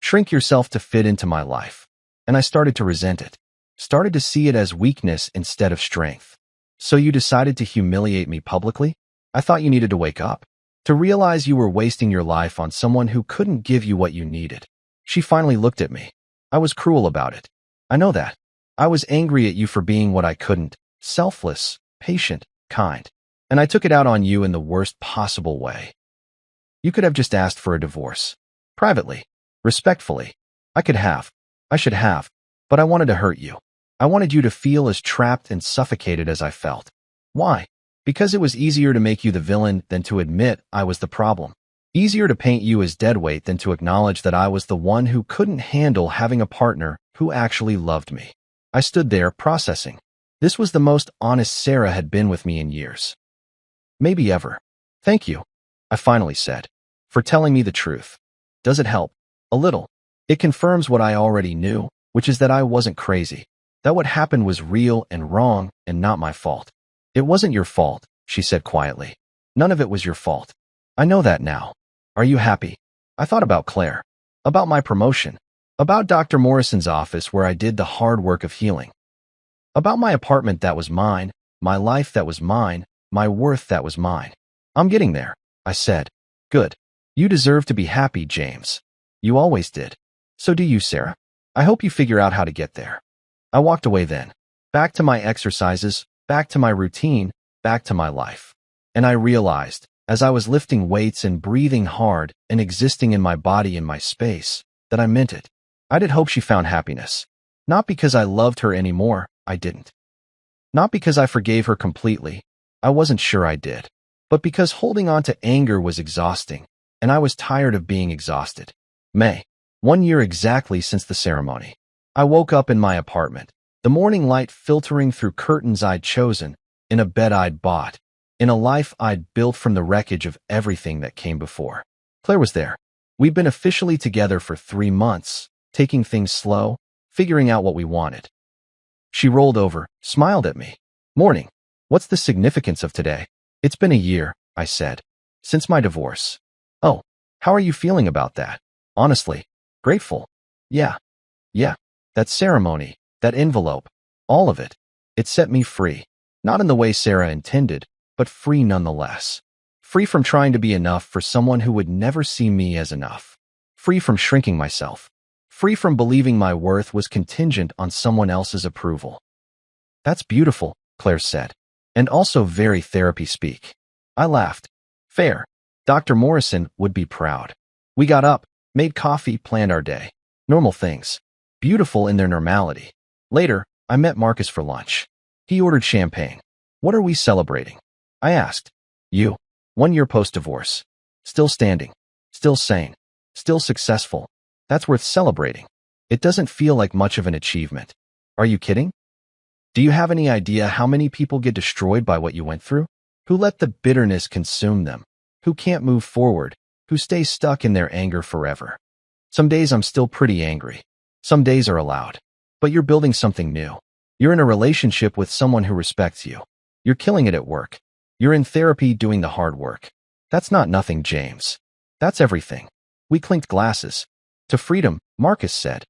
shrink yourself to fit into my life. And I started to resent it. Started to see it as weakness instead of strength. So you decided to humiliate me publicly? I thought you needed to wake up. To realize you were wasting your life on someone who couldn't give you what you needed. She finally looked at me. I was cruel about it. I know that. I was angry at you for being what I couldn't. Selfless, patient, kind. And I took it out on you in the worst possible way. You could have just asked for a divorce. Privately. Respectfully. I could have. I should have. But I wanted to hurt you. I wanted you to feel as trapped and suffocated as I felt. Why? Because it was easier to make you the villain than to admit I was the problem. Easier to paint you as deadweight than to acknowledge that I was the one who couldn't handle having a partner who actually loved me. I stood there processing. This was the most honest Sarah had been with me in years. Maybe ever. Thank you, I finally said, for telling me the truth. Does it help? A little. It confirms what I already knew, which is that I wasn't crazy. That what happened was real and wrong and not my fault. It wasn't your fault, she said quietly. None of it was your fault. I know that now. Are you happy? I thought about Claire. About my promotion. About Dr. Morrison's office where I did the hard work of healing. About my apartment that was mine, my life that was mine, my worth that was mine. I'm getting there, I said. Good. You deserve to be happy, James. You always did. So do you, Sarah. I hope you figure out how to get there. I walked away then. Back to my exercises, back to my routine, back to my life. And I realized, as I was lifting weights and breathing hard and existing in my body in my space, that I meant it. I did hope she found happiness. Not because I loved her anymore, I didn't. Not because I forgave her completely, I wasn't sure I did. But because holding on to anger was exhausting, and I was tired of being exhausted. May. 1 year exactly since the ceremony. I woke up in my apartment, the morning light filtering through curtains I'd chosen, in a bed I'd bought, in a life I'd built from the wreckage of everything that came before. Claire was there. We'd been officially together for 3 months, taking things slow, figuring out what we wanted. She rolled over, smiled at me. Morning. What's the significance of today? It's been a year, I said. Since my divorce. Oh, how are you feeling about that? Honestly, grateful. Yeah. That ceremony, that envelope, all of it. It set me free. Not in the way Sarah intended, but free nonetheless. Free from trying to be enough for someone who would never see me as enough. Free from shrinking myself. Free from believing my worth was contingent on someone else's approval. That's beautiful, Claire said. And also very therapy speak. I laughed. Fair. Dr. Morrison would be proud. We got up, made coffee, planned our day. Normal things. Beautiful in their normality. Later, I met Marcus for lunch. He ordered champagne. What are we celebrating? I asked. You. 1 year post-divorce. Still standing. Still sane. Still successful. That's worth celebrating. It doesn't feel like much of an achievement. Are you kidding? Do you have any idea how many people get destroyed by what you went through? Who let the bitterness consume them? Who can't move forward? Who stay stuck in their anger forever? Some days I'm still pretty angry. Some days are allowed. But you're building something new. You're in a relationship with someone who respects you. You're killing it at work. You're in therapy doing the hard work. That's not nothing, James. That's everything. We clinked glasses. To freedom, Marcus said.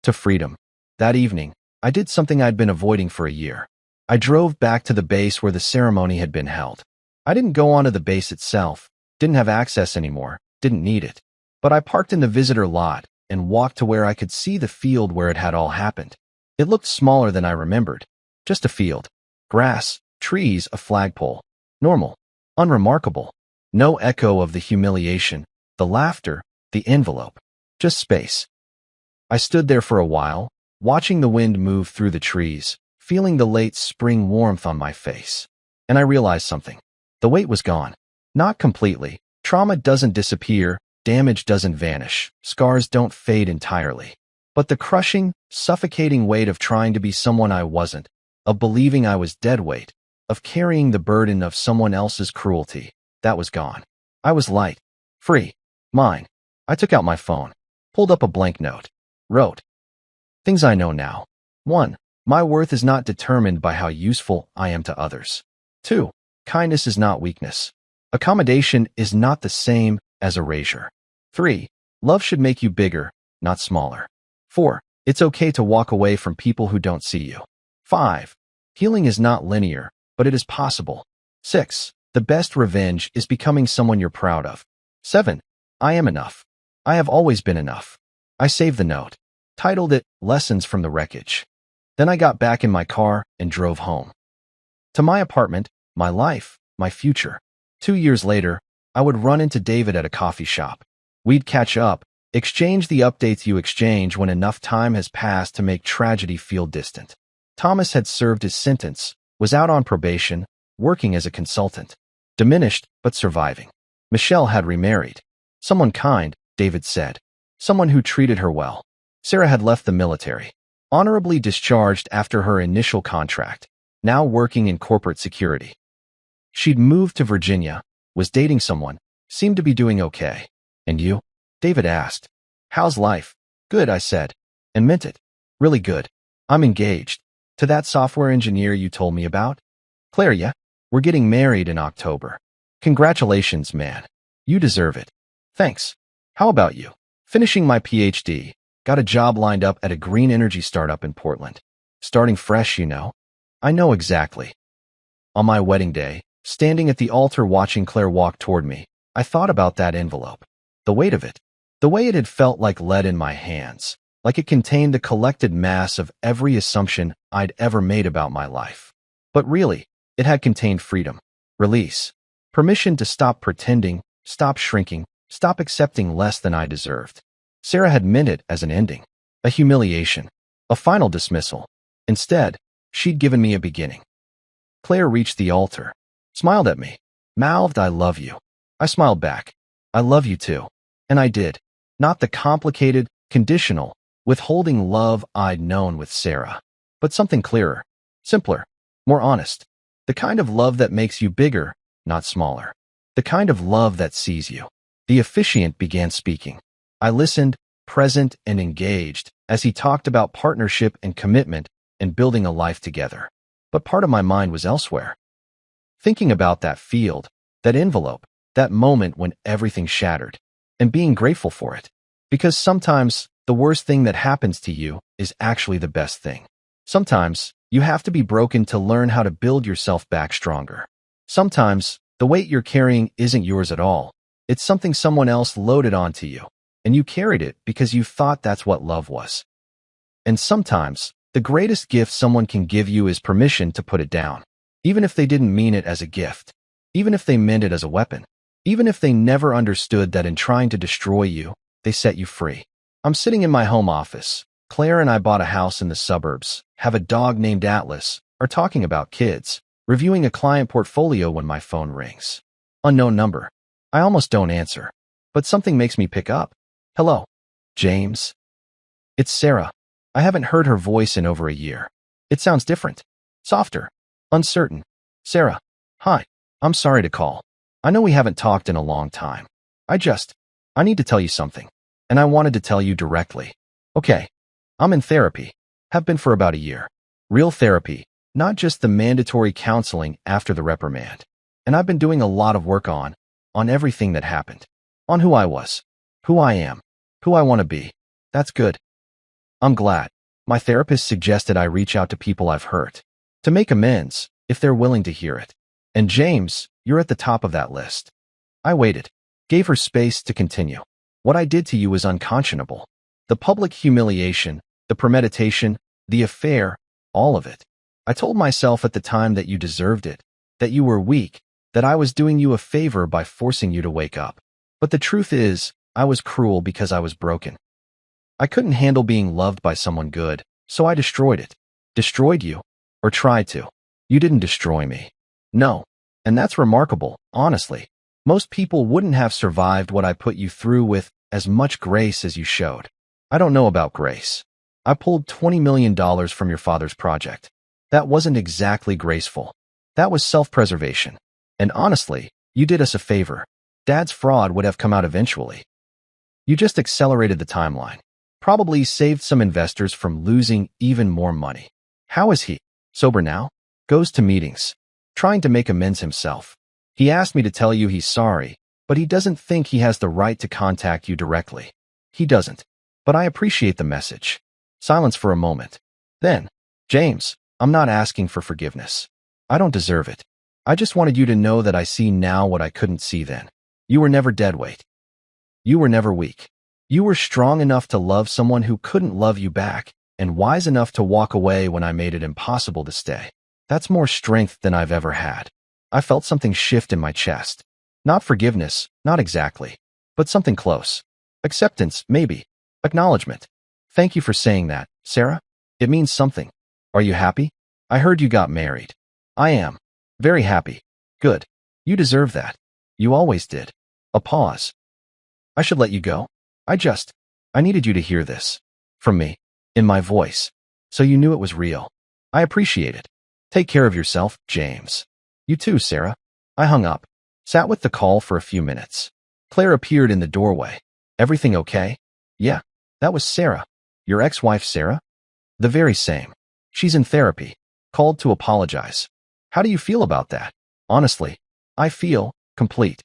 To freedom. That evening, I did something I'd been avoiding for a year. I drove back to the base where the ceremony had been held. I didn't go onto the base itself, didn't have access anymore, didn't need it. But I parked in the visitor lot and walked to where I could see the field where it had all happened. It looked smaller than I remembered. Just a field. Grass, trees, a flagpole. Normal. Unremarkable. No echo of the humiliation, the laughter, the envelope. Just space. I stood there for a while, watching the wind move through the trees, feeling the late spring warmth on my face. And I realized something. The weight was gone. Not completely. Trauma doesn't disappear, damage doesn't vanish, scars don't fade entirely. But the crushing, suffocating weight of trying to be someone I wasn't, of believing I was dead weight, of carrying the burden of someone else's cruelty, that was gone. I was light. Free. Mine. I took out my phone, pulled up a blank note, wrote. Things I know now. 1. My worth is not determined by how useful I am to others. 2. Kindness is not weakness. Accommodation is not the same as erasure. 3. Love should make you bigger, not smaller. 4. It's okay to walk away from people who don't see you. 5. Healing is not linear, but it is possible. 6. The best revenge is becoming someone you're proud of. 7. I am enough. I have always been enough. I saved the note, titled it Lessons from the Wreckage. Then I got back in my car and drove home. To my apartment, my life, my future. 2 years later, I would run into David at a coffee shop. We'd catch up, exchange the updates you exchange when enough time has passed to make tragedy feel distant. Thomas had served his sentence, was out on probation, working as a consultant. Diminished, but surviving. Michelle had remarried. Someone kind, David said. Someone who treated her well. Sarah had left the military. Honorably discharged after her initial contract. Now working in corporate security. She'd moved to Virginia, was dating someone, seemed to be doing okay. And you? David asked. How's life? Good, I said. And meant it. Really good. I'm engaged. To that software engineer you told me about? Claire, yeah? We're getting married in October. Congratulations, man. You deserve it. Thanks. How about you? Finishing my PhD. Got a job lined up at a green energy startup in Portland. Starting fresh, you know. I know exactly. On my wedding day, standing at the altar watching Claire walk toward me, I thought about that envelope. The weight of it. The way it had felt like lead in my hands. Like it contained the collected mass of every assumption I'd ever made about my life. But really, it had contained freedom, release, permission to stop pretending, stop shrinking, stop accepting less than I deserved. Sarah had meant it as an ending, a humiliation, a final dismissal. Instead, she'd given me a beginning. Claire reached the altar, smiled at me, mouthed, I love you. I smiled back. I love you too. And I did. Not the complicated, conditional, withholding love I'd known with Sarah, but something clearer, simpler, more honest. The kind of love that makes you bigger, not smaller. The kind of love that sees you. The officiant began speaking. I listened, present and engaged, as he talked about partnership and commitment and building a life together. But part of my mind was elsewhere. Thinking about that field, that envelope, that moment when everything shattered, and being grateful for it. Because sometimes, the worst thing that happens to you is actually the best thing. Sometimes, you have to be broken to learn how to build yourself back stronger. Sometimes, the weight you're carrying isn't yours at all. It's something someone else loaded onto you, and you carried it because you thought that's what love was. And sometimes, the greatest gift someone can give you is permission to put it down, even if they didn't mean it as a gift, even if they meant it as a weapon, even if they never understood that in trying to destroy you, they set you free. I'm sitting in my home office. Claire and I bought a house in the suburbs, have a dog named Atlas, are talking about kids, reviewing a client portfolio when my phone rings. Unknown number. I almost don't answer, but something makes me pick up. Hello, James. It's Sarah. I haven't heard her voice in over a year. It sounds different, softer, uncertain. Sarah, hi. I'm sorry to call. I know we haven't talked in a long time. I need to tell you something, and I wanted to tell you directly. Okay. I'm in therapy. Have been for about a year. Real therapy, not just the mandatory counseling after the reprimand. And I've been doing a lot of work on everything that happened. On who I was, who I am, who I want to be. That's good. I'm glad. My therapist suggested I reach out to people I've hurt, to make amends, if they're willing to hear it. And James, you're at the top of that list. I waited, gave her space to continue. What I did to you is unconscionable. The public humiliation, the premeditation, the affair, all of it. I told myself at the time that you deserved it, that you were weak, that I was doing you a favor by forcing you to wake up. But the truth is, I was cruel because I was broken. I couldn't handle being loved by someone good, so I destroyed it. Destroyed you. Or tried to. You didn't destroy me. No. And that's remarkable, honestly. Most people wouldn't have survived what I put you through with as much grace as you showed. I don't know about grace. I pulled $20 million from your father's project. That wasn't exactly graceful. That was self-preservation. And honestly, you did us a favor. Dad's fraud would have come out eventually. You just accelerated the timeline. Probably saved some investors from losing even more money. How is he? Sober now? Goes to meetings. Trying to make amends himself. He asked me to tell you he's sorry, but he doesn't think he has the right to contact you directly. He doesn't. But I appreciate the message. Silence for a moment. Then, James, I'm not asking for forgiveness. I don't deserve it. I just wanted you to know that I see now what I couldn't see then. You were never deadweight. You were never weak. You were strong enough to love someone who couldn't love you back, and wise enough to walk away when I made it impossible to stay. That's more strength than I've ever had. I felt something shift in my chest. Not forgiveness, not exactly, but something close. Acceptance, maybe. Acknowledgement. Thank you for saying that, Sarah. It means something. Are you happy? I heard you got married. I am. Very happy. Good. You deserve that. You always did. A pause. I should let you go. I needed you to hear this. From me. In my voice. So you knew it was real. I appreciate it. Take care of yourself, James. You too, Sarah. I hung up. Sat with the call for a few minutes. Claire appeared in the doorway. Everything okay? Yeah. That was Sarah. Your ex-wife, Sarah? The very same. She's in therapy. Called to apologize. How do you feel about that? Honestly, I feel complete.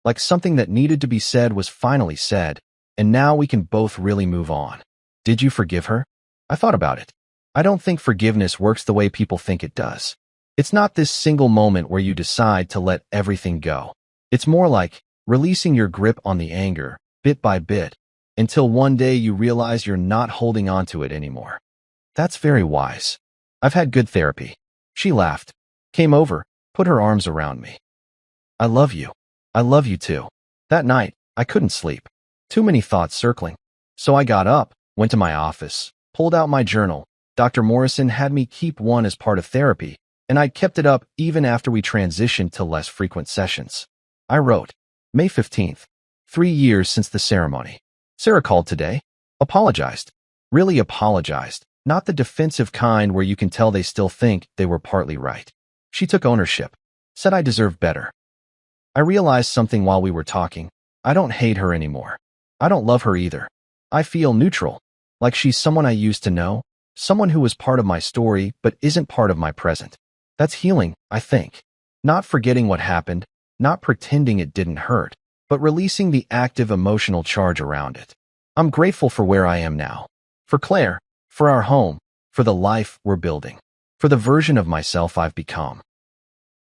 Like something that needed to be said was finally said, and now we can both really move on. Did you forgive her? I thought about it. I don't think forgiveness works the way people think it does. It's not this single moment where you decide to let everything go. It's more like releasing your grip on the anger, bit by bit, until one day you realize you're not holding on to it anymore. That's very wise. I've had good therapy. She laughed, came over, put her arms around me. I love you. I love you too. That night, I couldn't sleep. Too many thoughts circling. So I got up, went to my office, pulled out my journal. Dr. Morrison had me keep one as part of therapy, and I kept it up even after we transitioned to less frequent sessions. I wrote, May 15th, 3 years since the ceremony. Sarah called today, apologized. Really apologized, not the defensive kind where you can tell they still think they were partly right. She took ownership, said I deserved better. I realized something while we were talking. I don't hate her anymore. I don't love her either. I feel neutral, like she's someone I used to know, someone who was part of my story but isn't part of my present. That's healing, I think. Not forgetting what happened, not pretending it didn't hurt, but releasing the active emotional charge around it. I'm grateful for where I am now. For Claire, for our home, for the life we're building, for the version of myself I've become.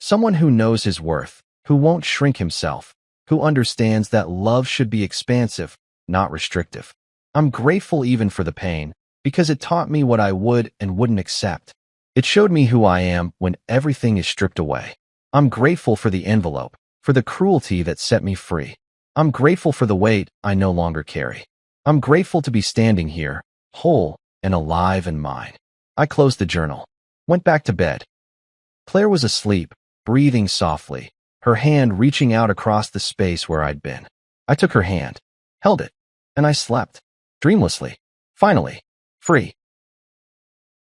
Someone who knows his worth, who won't shrink himself, who understands that love should be expansive, not restrictive. I'm grateful even for the pain, because it taught me what I would and wouldn't accept. It showed me who I am when everything is stripped away. I'm grateful for the envelope, for the cruelty that set me free. I'm grateful for the weight I no longer carry. I'm grateful to be standing here, whole and alive and mine. I closed the journal, went back to bed. Claire was asleep, breathing softly, her hand reaching out across the space where I'd been. I took her hand, held it, and I slept, dreamlessly, finally, free.